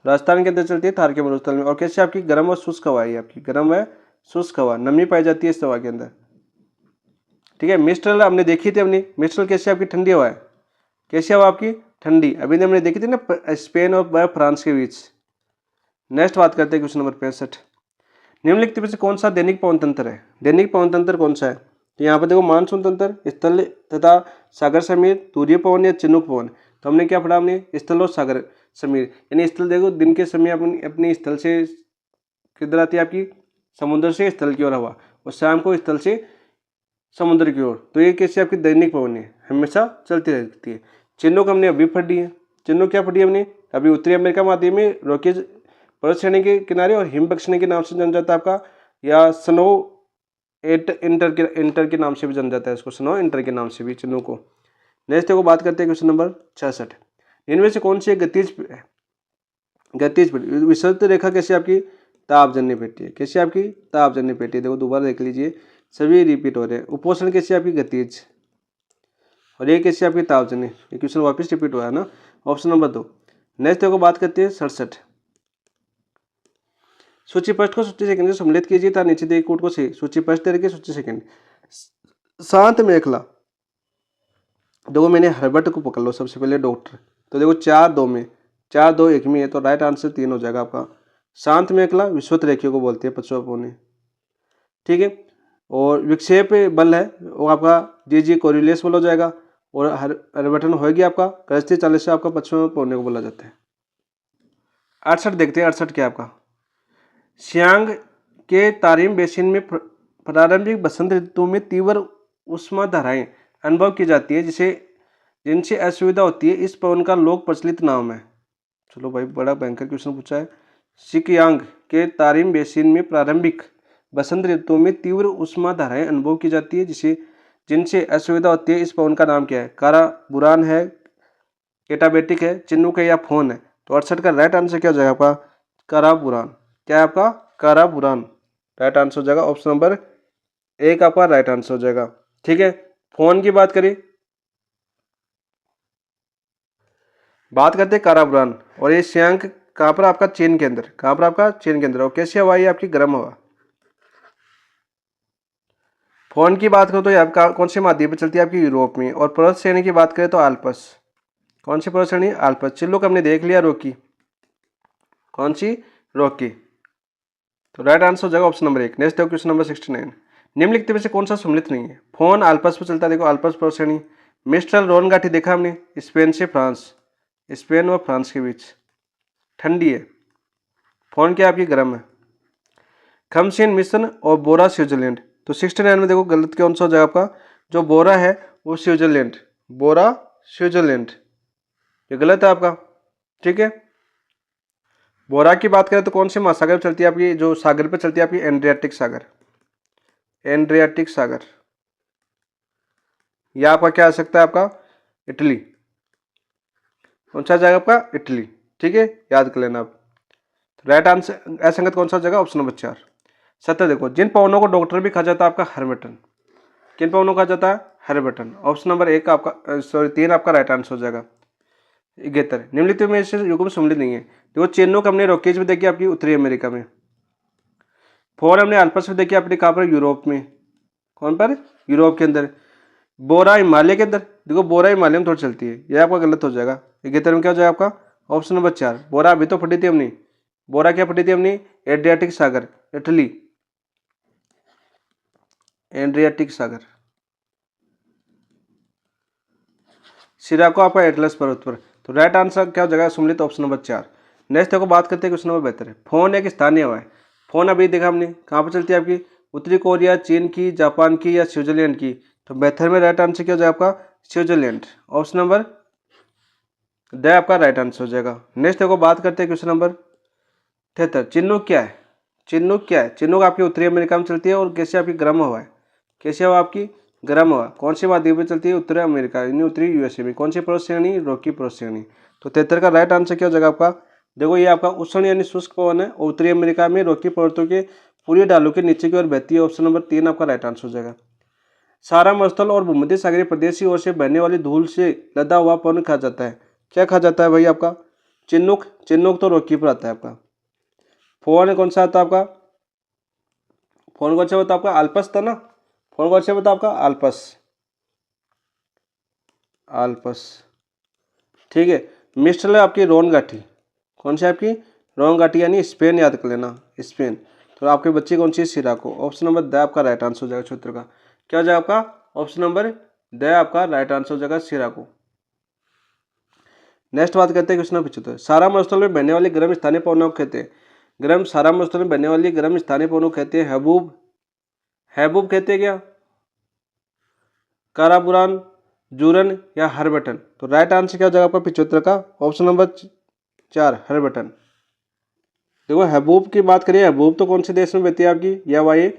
राजस्थान के अंदर चलती है, थार के मरुस्थल में। और कैसे आपकी गर्म और शुष्क हवा है, आपकी गर्म व शुष्क हवा, नमी पाई जाती है इस हवा के अंदर, ठीक है। मिस्ट्रल हमने देखी थी अपनी, मिस्ट्रल कैसे आपकी ठंडी हवा है, कैसी हवा आपकी ठंडी, अभी हमने देखी थी ना स्पेन और फ्रांस के बीच। नेक्स्ट बात करते हैं क्वेश्चन नंबर 65। निम्नलिखित में से कौन सा दैनिक पवन तंत्र है? दैनिक पवन तंत्र कौन सा है? तो यहाँ पर देखो मानसून तंत्र, स्थल तथा सागर समीर, तूर्य पवन या चिन्हुक पवन। तो हमने क्या पढ़ा? हमने स्थल और सागर समीर, यानी स्थल देखो दिन के समय अपनी स्थल से किधर आती है आपकी, समुद्र से स्थल की ओर हवा, और शाम को स्थल से समुद्र की ओर। तो ये कैसे आपकी दैनिक पवन है, हमेशा चलती रहती है। चिन्हुक हमने अभी पढ़ी है। चिन्हुक क्या पढ़ी हमने अभी? उत्तरी अमेरिका महाद्वीप में रॉकीज पर्वत श्रेणी के किनारे और हिम बख्शणी के नाम से जाना जाता है आपका, या स्नो इंटर के नाम से भी जाना जाता है इसको, स्नो इंटर के नाम से भी चिन्हों को। नेक्स्ट को बात करते हैं क्वेश्चन नंबर 66। इनमें से कौन सी एक गतिज विषुवत रेखा कैसे आपकी तापजन्य पेटी है? कैसे आपकी तापजन्य पेटी है? देखो दोबारा देख लीजिए, सभी रिपीट हो रहे हैं। उपोषण कैसे आपकी गतिज, और ये कैसे आपकी तापजन्य, ये क्वेश्चन वापस रिपीट हुआ है ना, ऑप्शन नंबर 2। नेक्स्ट को बात करते हैं 67। सूची फर्स्ट को सूची सेकंड से सम्मिलित कीजिए तथा नीचे दिए कोड को सही। सूची फर्स्ट दे रखी, सूची सेकंड। शांत मेखला, देखो मैंने हर्बर्ट को पकड़ लो सबसे पहले, डॉक्टर। तो देखो 4-2 में, 4-2 1 में है, तो राइट आंसर 3 हो जाएगा आपका। शांत मेखला विश्वत रेखियों को बोलते हैं, पचुआ, ठीक है। और विक्षेप बल है वो आपका जी कोरिलेस बल हो जाएगा। और हर्बर्टन होगी आपका गृहस्थी 40 से आपका पचुआ पौने को बोला जाता है। 68 देखते हैं, 68 क्या आपका? सियांग के तारिम बेसिन में प्रारंभिक बसंत ऋतु में तीव्र उष्मा धाराएं अनुभव की जाती है जिनसे असुविधा होती है। इस पवन का लोक प्रचलित नाम है। चलो भाई, बड़ा भयंकर क्वेश्चन पूछा है। सियांग के तारिम बेसिन में प्रारंभिक बसंत ऋतु में तीव्र उष्मा धाराएं अनुभव की जाती है जिनसे असुविधा होती है। इस पवन का नाम क्या है? कारा बुरान है, केटाबेटिक है, चिन्नुक है, या फोन है? तो 68 का राइट आंसर क्या हो जाएगा आपका? कारा बुरान। क्या है आपका? कारा बुरान राइट आंसर हो जाएगा। ऑप्शन नंबर 1 आपका राइट आंसर हो जाएगा, ठीक है। फोन की बात करें, बात करते हैं कारा बुरान, और ये सियांग कहाँ पर आपका? चीन के अंदर। कहाँ पर आपका? चीन के अंदर। और कैसी हवा है आपकी? गर्म हवा। फोन की बात करो तो ये आपका कौन से महाद्वीप में चलती है? आपकी यूरोप में। और पर्वत श्रेणी की बात करें तो आल्पस। कौन सी पर्वत श्रेणी? आल्पस। चिल्लुक हमने देख लिया, रॉकी। कौन सी? रॉकी। तो राइट आंसर हो जाएगा option number 1। Next question number 69। निम्नलिखित में से कौन सा सम्मिलित नहीं है? फोन आल्पस पर चलता है, देखो आल्पस पर्वत श्रेणी। मिस्ट्रल रोन गाठी देखा हमने, स्पेन से फ्रांस, स्पेन और फ्रांस के बीच, ठंडी है। फोन क्या आपकी? गर्म है। खमसीन मिशन और बोरा स्विट्जरलैंड। तो 69 में देखो गलत कौन सा हो जाएगा आपका? जो बोरा है वो स्विट्जरलैंड, बोरा स्विट्जरलैंड, ये गलत है आपका, ठीक है। बोरा की बात करें तो कौन से महासागर चलती है आपकी? जो सागर पे चलती है आपकी एड्रियाटिक सागर, एड्रियाटिक सागर। यह आपका क्या आ सकता है? आपका इटली। कौन सा जाएगा आपका? इटली, ठीक है, याद कर लेना आप। राइट आंसर असंगत कौन सा जगह? Option number 4। 70 देखो, जिन पवनों को डॉक्टर भी कहा जाता है आपका हर्बर्टन। किन पवनों को कहा जाता है? हर्बर्टन। ऑप्शन नंबर 1 आपका 3 आपका राइट आंसर हो जाएगा। 71 निम्नलिखित में से युग्म सम्मिलित नहीं है। देखो चिन्हुक हमने रॉकीज में देखी आपकी उत्तरी अमेरिका में। फोन हमने अल्पस में देखी आपने कहाँ पर? यूरोप में। कौन पर? यूरोप के अंदर। बोरा हिमालय के अंदर, देखो बोरा हिमालय में थोड़ी चलती है, यह आपका गलत हो जाएगा। 71 में क्या हो जाएगा आपका? ऑप्शन नंबर 4 बोरा। अभी तो पढ़ी थी हमने, बोरा क्या पढ़ी थी हमने? एड्रियाटिक सागर, इटली, एड्रियाटिक सागर। सिराको आपका एटलस पर्वत पर। तो राइट आंसर क्या हो जाएगा? सम्मिलित ऑप्शन नंबर 4। नेक्स्ट देखो बात करते हैं क्वेश्चन नंबर 72। फोन एक स्थानीय हवा है। फोन अभी देखा हमने कहाँ पर चलती है आपकी? उत्तरी कोरिया, चीन की, जापान की, या स्विट्जरलैंड की? तो 72 में राइट आंसर क्या हो जाएगा आपका? स्विट्जरलैंड। ऑप्शन नंबर द आपका राइट आंसर हो जाएगा। नेक्स्ट देखो बात करते हैं क्वेश्चन नंबर 73। चिन्हुक क्या है? चिन्नुक क्या है? चिन्नुक आपकी उत्तरी अमेरिका में चलती है और कैसे आपकी गर्म हवा है, कैसे हवा आपकी गर्म हवा कौन सी महाद्वीप में चलती है? उत्तरी अमेरिका यानी उत्तरी यूएसए में। कौन सी पर्वत श्रेणी? रॉकी पर्वत श्रेणी। तो 73 का राइट आंसर क्या हो जाएगा आपका? देखो ये आपका उष्ण यानी शुष्क पवन है और उत्तरी अमेरिका में रॉकी पर्वतों के पूरी ढालों के नीचे की ओर बहती है। ऑप्शन नंबर 3 आपका राइट आंसर हो जाएगा। सारा मरुस्थल और भूमध्य सागरीय प्रदेश की ओर से बहने वाली धूल से लदा हुआ पवन खा जाता है। क्या खा जाता है भाई आपका? चिन्नुक। चिन्नुक तो रॉकी पर आता है आपका। फोन कौन सा आता है आपका? फोन कौन सा होता है आपका? आल्पस था ना? फोन कौन सा होता है आपका? आल्पस। आल्पस, ठीक है। मिस्टर है आपकी रोन गाठी। कौन सी आपकी? रोन गाठी यानी स्पेन, याद कर लेना, स्पेन। तो आपके बच्चे कौन सी? सिराको। ऑप्शन नंबर द आपका राइट आंसर हो जाएगा क्षेत्र का। क्या हो जाएगा आपका? ऑप्शन नंबर द आपका राइट आंसर हो जाएगा, सिराको। नेक्स्ट बात करते हैं क्वेश्चन नंबर 75। सारा मरुस्थल में बहने वाली गर्म स्थानीय पवनों को कहते हैं। गर्म सारा मरुस्थल में बहने वाली गर्म स्थानीय पवनों को कहते हैं हबूब। हैबूब कहते हैं क्या? कारापुरान, जूरन या हरबटन? तो राइट आंसर क्या हो जाएगा आपका 75 का? Option number 4 हरबटन। देखो हबूब की बात करिए, हबूब तो कौन से देश में बहती है आपकी? या वाई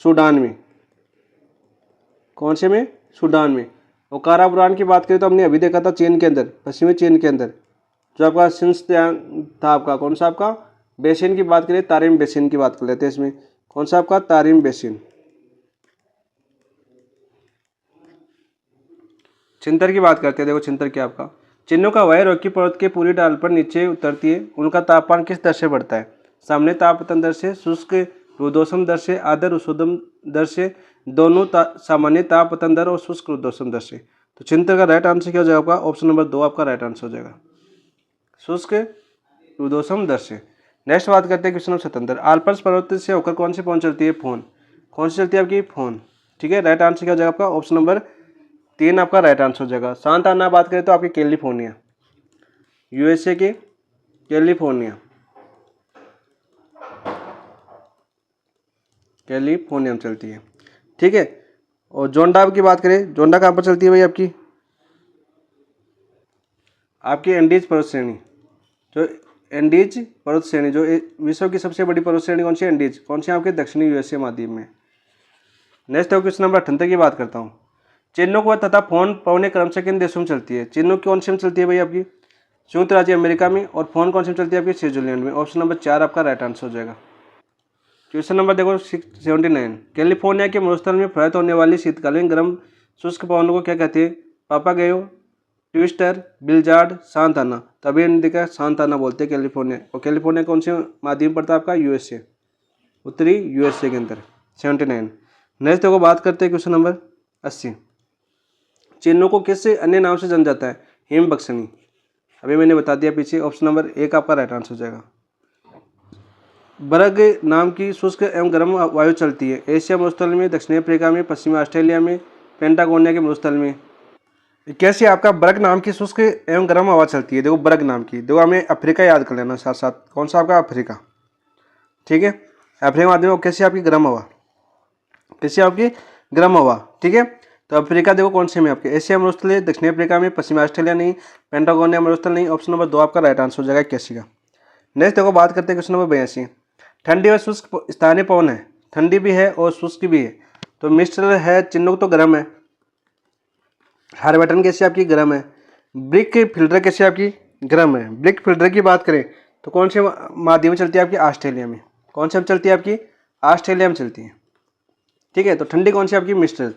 सूडान में। कौन से में? सूडान में। और कारापुरान की बात करें तो हमने अभी देखा था चीन के अंदर, पश्चिमी चीन के अंदर, जो आपका सिंसत्यांग था आपका। कौन सा आपका? बेसिन की बात करें, तारिम बेसिन की बात कर लेते हैं इसमें। कौन सा आपका? Tarim basin. छिंतर की बात करते हैं। देखो छिंतर क्या आपका? चिन्हों का वह रॉकी पर्वत के पूरी ढाल पर नीचे उतरती है। उनका तापमान किस दर से बढ़ता है? सामान्य तापमान दर से, शुष्क रुद्धोष्म दर से, आदर रुद्धोष्म दर से, दोनों सामान्य तापमान दर और शुष्क रुद्धोष्म दर से। तो छिंतर का राइट आंसर क्या हो जाएगा आपका? ऑप्शन नंबर 2 आपका राइट आंसर हो जाएगा, शुष्क रुद्धोष्म दर से। नेक्स्ट बात करते हैं क्वेश्चन नंबर 77। आल्प्स पर्वत से होकर कौन सी पहुंच चलती है? फोन। कौन सी चलती है आपकी? फोन। ठीक है, राइट आंसर क्या हो जाएगा आपका? ऑप्शन नंबर 3 आपका राइट आंसर हो जाएगा। शांत आना बात करें तो आपकी कैलिफोर्निया, यूएसए की कैलिफोर्निया, कैलिफोर्निया में चलती है। ठीक है। और जोंडा की बात करें, जोंडा कहाँ पर चलती है भाई आपकी? आपकी एंडीज पर्वत श्रेणी, जो एंडीज पर्वत श्रेणी, जो विश्व की सबसे बड़ी पर्वत श्रेणी कौन सी? एंडीज। कौन सी? आपके दक्षिणी यूएसए महाद्वीप में। नेक्स्ट है क्वेश्चन नंबर 78 की बात करता हूँ। चिन्नुक तथा फोन पवने क्रमशः किन देशों में चलती है? चिन्नुक कौन सी में चलती है भाई आपकी? संयुक्त राज्य अमेरिका में। और फोन कौन सी में चलती है आपकी? स्विट्जरलैंड में। ऑप्शन नंबर 4 आपका राइट आंसर हो जाएगा। क्वेश्चन नंबर देखो 79। कैलिफोर्निया के मरुस्थल में प्रवाहित होने वाली शीतकालीन गर्म शुष्क पवनों को क्या कहते हैं? पापागेयो, ट्विस्टर, बिलजार्ड, सांताना। तभी हमने देखा सांताना बोलते हैं कैलिफोर्निया। और कैलिफोर्निया कौन से माध्यम पड़ता है आपका? यूएसए, उत्तरी यूएसए के अंदर। 79। नेक्स्ट देखो बात करते हैं क्वेश्चन नंबर 80। चिन्हों को किस अन्य नाम से जाना जाता है? हिम बक्सनी। अभी मैंने बता दिया पीछे। ऑप्शन नंबर 1 आपका राइट आंसर हो जाएगा। बरग नाम की शुष्क एवं गर्म वायु चलती है एशिया मरुस्थल में, दक्षिणी अफ्रीका में, पश्चिमी ऑस्ट्रेलिया में, पेंटागोनिया के मरुस्थल में। कैसे आपका बरग नाम की शुष्क एवं गर्म हवा चलती है? देखो बरग नाम की, देखो हमें अफ्रीका याद कर लेना साथ साथ। कौन सा आपका? अफ्रीका। ठीक है, अफ्रीका माध्यम। कैसी आपकी? गर्म हवा। कैसी आपकी? गर्म हवा। ठीक है। तो अफ्रीका देखो कौन से में आपके? एशिया मरुस्थल है, दक्षिणी अफ्रीका में, पश्चिमी ऑस्ट्रेलिया नहीं, पेंटागोनिया मरुस्थल नहीं। ऑप्शन नंबर 2 आपका राइट आंसर हो जाएगा 81 का। नेक्स्ट देखो बात करते हैं क्वेश्चन नंबर 82। ठंडी और शुष्क स्थानीय पवन है, ठंडी भी है और शुष्क भी है। तो मिस्टर है, चिन्नुक तो गर्म है, हार्बेटन कैसे आपकी? गर्म है। ब्रिक फिल्टर कैसे आपकी? गर्म है। ब्रिक फिल्टर की बात करें तो कौन से माध्यम में चलती है आपकी? ऑस्ट्रेलिया में। कौन से में चलती है आपकी? ऑस्ट्रेलिया में चलती है। ठीक है। तो ठंडी कौन सी आपकी? मिस्टर।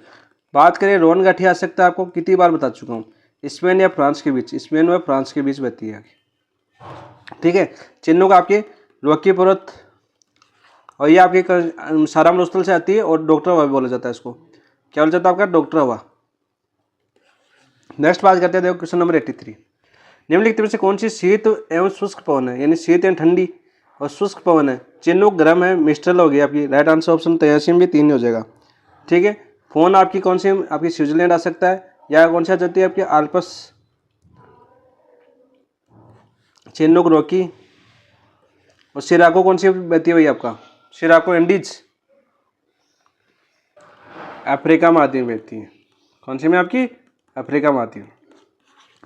बात करें रोहन गाठी आ सकता है आपको, कितनी बार बता चुका हूँ, स्पेन या फ्रांस के बीच, स्पेन व फ्रांस के बीच बहती है। ठीक है। चिन्नुक आपके रॉकी पर्वत, और ये आपके सारा मरुस्थल से आती है और डॉक्टर हवा बोला जाता है इसको। क्या बोला जाता है आपका? डॉक्टर हवा। नेक्स्ट बात करते हैं, देखो क्वेश्चन नंबर 83। निम्नलिखित में से कौन सी शीत एवं शुष्क पवन है? यानी शीत एवं ठंडी और शुष्क पवन है। चिन्नुक गर्म है, मिस्ट्रल हो गई आपकी। राइट आंसर ऑप्शन 83 में भी 3 हो जाएगा। ठीक है। फोन आपकी कौन सी? आपकी स्विट्जरलैंड आ सकता है, या कौन सी आ जाती है आपकी? आल्पस। चिन्नुक रॉकी। और सिराको कौन सी बहती है भाई आपका? सिराको एंडीज, अफ्रीका महाद्वीप में बहती है। कौन सी में आपकी? अफ्रीका महाद्वीप।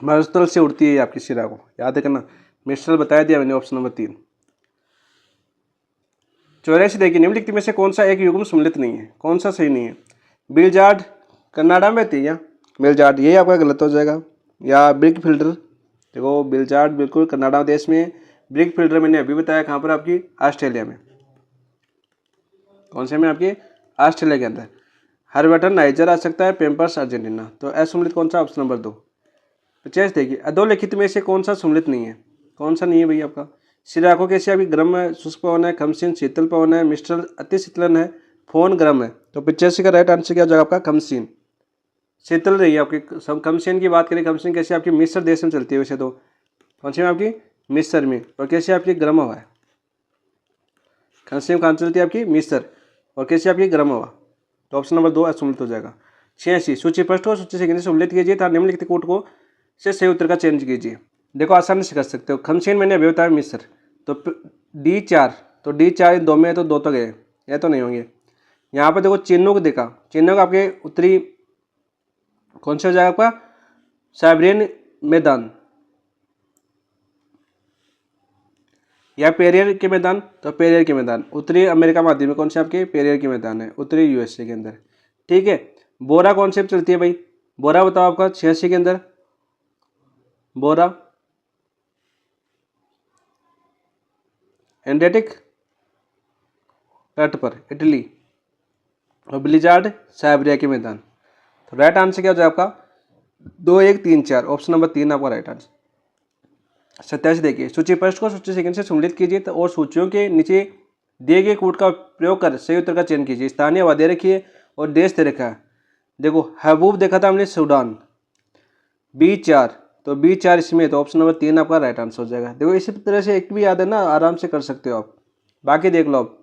मरुस्थल से उड़ती है आपकी सिराको, याद है करना। मिस्ट्रल बताया दिया मैंने, ऑप्शन नंबर 3। 84 देखिए, निम्नलिखित में से कौन सा एक युग्म सम्मिलित नहीं है, कौन सा सही नहीं है। बिलजार्ड कनाडा में थी या बिलजार्ड, ये आपका गलत हो जाएगा। या ब्रिक फिल्टर, देखो बिलजार्ड बिल्कुल कनाडा देश में, ब्रिक फिल्टर मैंने अभी बताया कहाँ पर, आपकी ऑस्ट्रेलिया में। कौन से में, आपकी ऑस्ट्रेलिया के अंदर। हर्बटन नाइजर आ सकता है, पेम्पर्स अर्जेंटीना। तो असम्मिलित कौन सा, ऑप्शन नंबर 2। 50 देखिए, अधोलिखित में से कौन सा सम्मिलित नहीं है, कौन सा नहीं है भैया आपका। सिराको कैसे, आपकी गर्म है, शुष्क पवन है, खमसीन शीतल पवन है, मिस्ट्रल अति शीतलन है, फोन गर्म है। तो 85 का राइट आंसर क्या हो जाएगा आपका, खमसीन शीतल रही है आपकी। खमसीन की बात करें, खमसीन कैसे आपकी मिस्र देश में चलती है वैसे तो, कौन सी में आपकी, मिस्र में। और कैसे आपकी गर्म हवा है, खमसीन कहाँ चलती है आपकी, मिस्र। और कैसे आपकी गर्म हवा। तो ऑप्शन नंबर 2 असम्मिलित हो जाएगा। 86 सूची फर्स्ट को सूची सेकंड से सम्मिलित कीजिए तथा निम्नलिखित कूट को से सही उत्तर का चयन कीजिए। देखो आसानी से कर सकते हो। खमसीन मैंने अभी बताया मिस्र, तो D4, तो D4 दो में है तो 2 तो गए, ये तो नहीं होंगे। यहाँ पर देखो चिन्हों को देखा, चिन्हों का आपके उत्तरी कौन सा हो जाएगा आपका, साइबेरियन मैदान या पेरियर के मैदान। तो पेरियर के मैदान, उत्तरी अमेरिका महाद्वीप में कौन से आपके, पेरियर के मैदान है, उत्तरी USA के अंदर। ठीक है, बोरा कॉन्सेप्ट चलती है भाई, बोरा बताओ आपका 86 के अंदर, बोरा एंडेटिक तट पर इटली। और ब्लिजार्ड साइबेरिया के मैदान। तो राइट आंसर क्या हो जाएगा आपका, 2 1 3 4, ऑप्शन नंबर 3 आपका राइट आंसर। 27 देखिए, सूची फर्स्ट को सूची सेकंड से सम्मिलित कीजिए तो और सूचियों के नीचे दिए गए कूट का प्रयोग कर सही उत्तर का चयन कीजिए। स्थानीय हवा दे रखी है और देश दे रखा है। देखो हबूब देखा था हमने सूडान, B4, तो B4 इसमें, तो ऑप्शन नंबर 3 आपका राइट आंसर हो जाएगा। देखो इसी तरह से एक भी याद है ना, आराम से कर सकते हो आप। बाकी देख लो आप,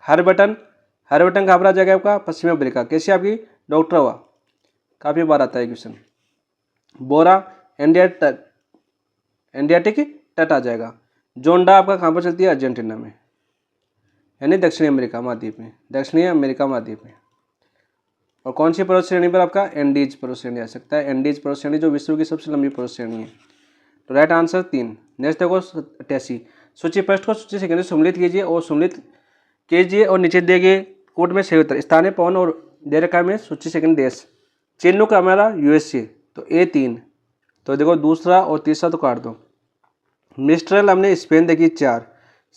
हर्बटन, हर्बटन कहाँ पर आ जाएगा आपका, पश्चिमी अफ्रीका। कैसी आपकी, डॉक्टर हुआ, काफ़ी बार आता है क्वेश्चन। बोरा एंडियाटिक तट आ जाएगा। जोंडा आपका कहाँ पर चलती है, अर्जेंटीना में, यानी दक्षिणी अमेरिका महाद्वीप में, दक्षिणी अमेरिका महाद्वीप में। और कौन सी पर्वत श्रेणी पर आपका, एंडीज पर्वत श्रेणी आ सकता है। एंडीज पर्वत श्रेणी जो विश्व की सबसे लंबी पर्वत श्रेणी है। तो राइट आंसर 3। नेक्स्ट देखो 88, सूची फर्स्ट को सूची सेकंड से सम्मिलित कीजिए और सम्मिलित कीजिए और नीचे दिए गए कोड में सही उत्तर। स्थानीय पवन और दे रखा में सूची सेकंड देश, चिन्हों का हमारा USA, तो A3, तो देखो दूसरा और तीसरा तो काट दो। मिस्ट्रल हमने स्पेन देखी 4,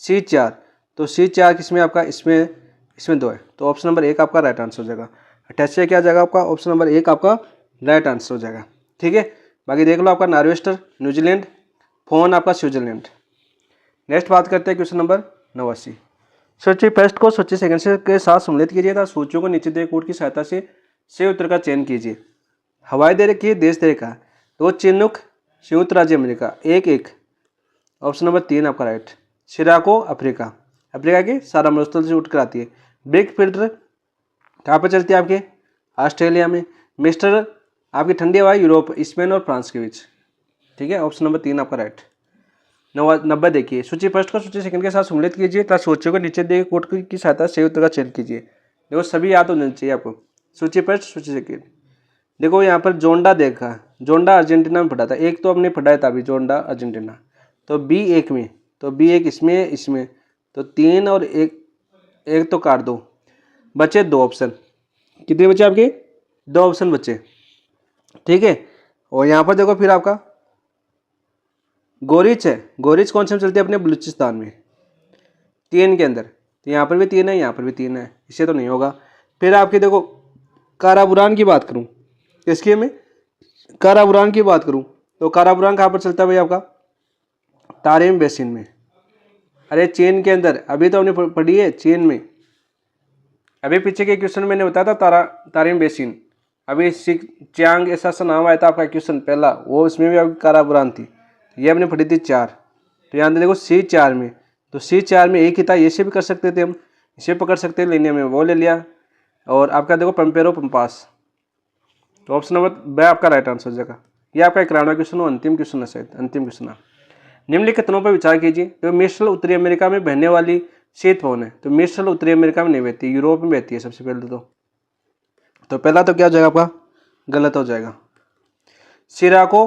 C4, तो C4 किसमें आपका, इसमें 2 है, तो ऑप्शन नंबर 1 आपका राइट आंसर हो जाएगा। 88 क्या जाएगा आपका, ऑप्शन नंबर 1 आपका राइट आंसर हो जाएगा। ठीक है, बाकी देख लो आपका नॉर्वेस्टर न्यूजीलैंड, फोन आपका स्विट्जरलैंड। नेक्स्ट बात करते हैं क्वेश्चन नंबर 89, सूची फर्स्ट को सूची सेकंड से के साथ सम्मिलित कीजिए तथा सूचियों को नीचे दिए कोड की सहायता से सही उत्तर का चयन कीजिए। हवाई दे रखी है, देश दे रखा है, तो चिन्हुक संयुक्त राज्य अमेरिका 1 ऑप्शन नंबर 3 आपका राइट। सिराको अफ्रीका, अफ्रीका की सारा मरुस्थल से उठकर आती है। ब्रिक फिल्टर कहाँ पर चलती है आपके, ऑस्ट्रेलिया में। मिस्टर आपकी ठंडी हवा यूरोप, स्पेन और फ्रांस के बीच। ठीक है, ऑप्शन नंबर 3 आपका राइट। 90 देखिए, सूची फर्स्ट को सूची सेकंड के साथ सम्मिलित कीजिए तथा सूचियों को नीचे दिए कोड की सहायता से सही उत्तर का चयन कीजिए। देखो सभी याद होने चाहिए आपको, सूची फर्स्ट सूची सेकंड। देखो यहाँ पर जोंडा देखा, जोंडा अर्जेंटीना में पढ़ा था, एक तो हमने पढ़ाया था अभी, जोंडा अर्जेंटीना। तो B1 में, तो B1 इसमें तो 3 और 1 तो काट दो, बचे 2 ऑप्शन। कितने बचे आपके, 2 ऑप्शन बचे। ठीक है, और यहाँ पर देखो फिर आपका गोरिच है, गोरिच कौन से में चलती है, अपने बलूचिस्तान में 3 के अंदर। तो यहाँ पर भी 3 है, यहाँ पर भी 3 है, इससे तो नहीं होगा। फिर आपके देखो काराबुरान की बात करूँ, इसके में काराबुरान की बात करूँ तो काराबुरान कहाँ पर चलता है भाई आपका, तारिम बेसिन में। अरे चीन के अंदर, अभी तो हमने पढ़ी है चीन में, अभी पीछे के क्वेश्चन मैंने बताया था तारिम बेसिन। अभी चियांग ऐसा नाम आया था आपका क्वेश्चन पहला, वो इसमें भी आपकी काराबुरान थी, ये हमने पढ़ी थी 4। तो यहाँ देखो C4 में, तो C4 में एक ही था, ऐसे भी कर सकते थे हम, इसे पकड़ सकते हैं, लेने में वो ले लिया। और आपका देखो पंपेरो पंपास, तो ऑप्शन नंबर B आपका राइट आंसर हो जाएगा। ये आपका 91वां क्वेश्चन हो, अंतिम क्वेश्चन है शायद, अंतिम क्वेश्चन है। निम्नलिखित कथनों पर विचार कीजिए। तो मिस्ट्रल उत्तरी अमेरिका में बहने वाली शीत पवन है, तो मिस्ट्रल उत्तरी अमेरिका में नहीं बहती, यूरोप में बहती है सबसे पहले तो पहला तो क्या हो जाएगा आपका, गलत हो जाएगा। सिराको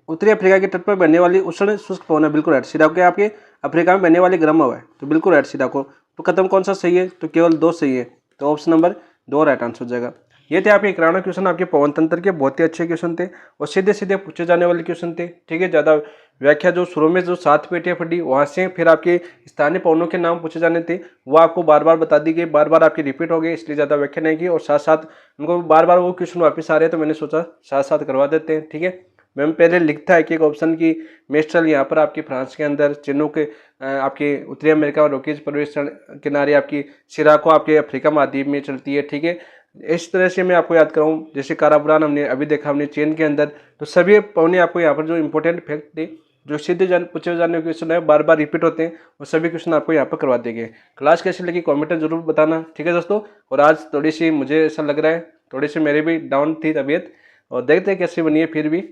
उत्तरी अफ्रीका के तट पर बहने वाली उष्ण शुष्क पवन है, बिल्कुल राइट। सिराको आपके अफ्रीका में बहने वाली गर्म हवा है, तो बिल्कुल राइट सिराको। तो कदम कौन सा सही है, तो केवल 2 सही है, तो ऑप्शन नंबर 2 राइट आंसर हो जाएगा। ये थे आपके 91 क्वेश्चन, आपके पवन तंत्र के बहुत ही अच्छे क्वेश्चन थे और सीधे सीधे पूछे जाने वाले क्वेश्चन थे। ठीक है, ज़्यादा व्याख्या जो शुरू में जो 7 पेटियाँ पढ़ी वहाँ से फिर आपके स्थानीय पवनों के नाम पूछे जाने थे, वो आपको बार बार बता दी गई, बार बार आपकी रिपीट हो गई, इसलिए ज़्यादा व्याख्या नहीं की और साथ साथ उनको बार बार वो क्वेश्चन वापस आ रहे हैं, तो मैंने सोचा साथ साथ करवा देते हैं। ठीक है, मैम पहले लिखता है कि एक ऑप्शन की मेस्ट्रल यहाँ पर आपकी फ्रांस के अंदर, चिन्हों के आपके उत्तरी अमेरिका और रोकीज पर्वत किनारे आपकी सिराको आपके अफ्रीका महाद्वीप में चलती है। ठीक है, इस तरह से मैं आपको याद कराऊँ, जैसे काराबुरान हमने अभी देखा हमने चीन के अंदर, तो सभी पवने आपको यहाँ पर जो इंपॉर्टेंट फैक्ट थे, जो सीधे पूछे जाने क्वेश्चन है, बार बार रिपीट होते हैं, वो सभी क्वेश्चन आपको यहाँ पर करवा देंगे। क्लास कैसी लगी कमेंट में जरूर बताना। ठीक है दोस्तों, और आज थोड़ी सी मुझे ऐसा लग रहा है, थोड़ी सी मेरी भी डाउन थी तबीयत, और देखते हैं कैसी बनी है, फिर भी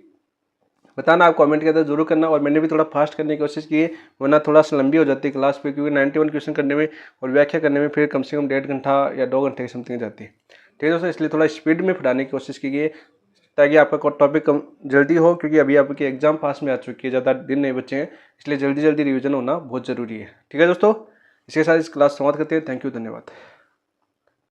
बताना आप कमेंट के अंदर जरूर करना। और मैंने भी थोड़ा फास्ट करने की कोशिश की है, वरना थोड़ा सा लंबी हो जाती है क्लास पे, क्योंकि 91 क्वेश्चन करने में और व्याख्या करने में फिर कम से कम 1.5 घंटा या 2 घंटे की समथिंग जाती है। ठीक है दोस्तों, इसलिए थोड़ा स्पीड में पढ़ाने की कोशिश की गई है, ताकि आपका टॉपिक कम जल्दी हो, क्योंकि अभी आपकी एग्जाम पास में आ चुकी है, ज़्यादा दिन नहीं बचे हैं, इसलिए जल्दी जल्दी रिविजन होना बहुत ज़रूरी है। ठीक है दोस्तों, इसके साथ इस क्लास समाप्त करते हैं। थैंक यू, धन्यवाद।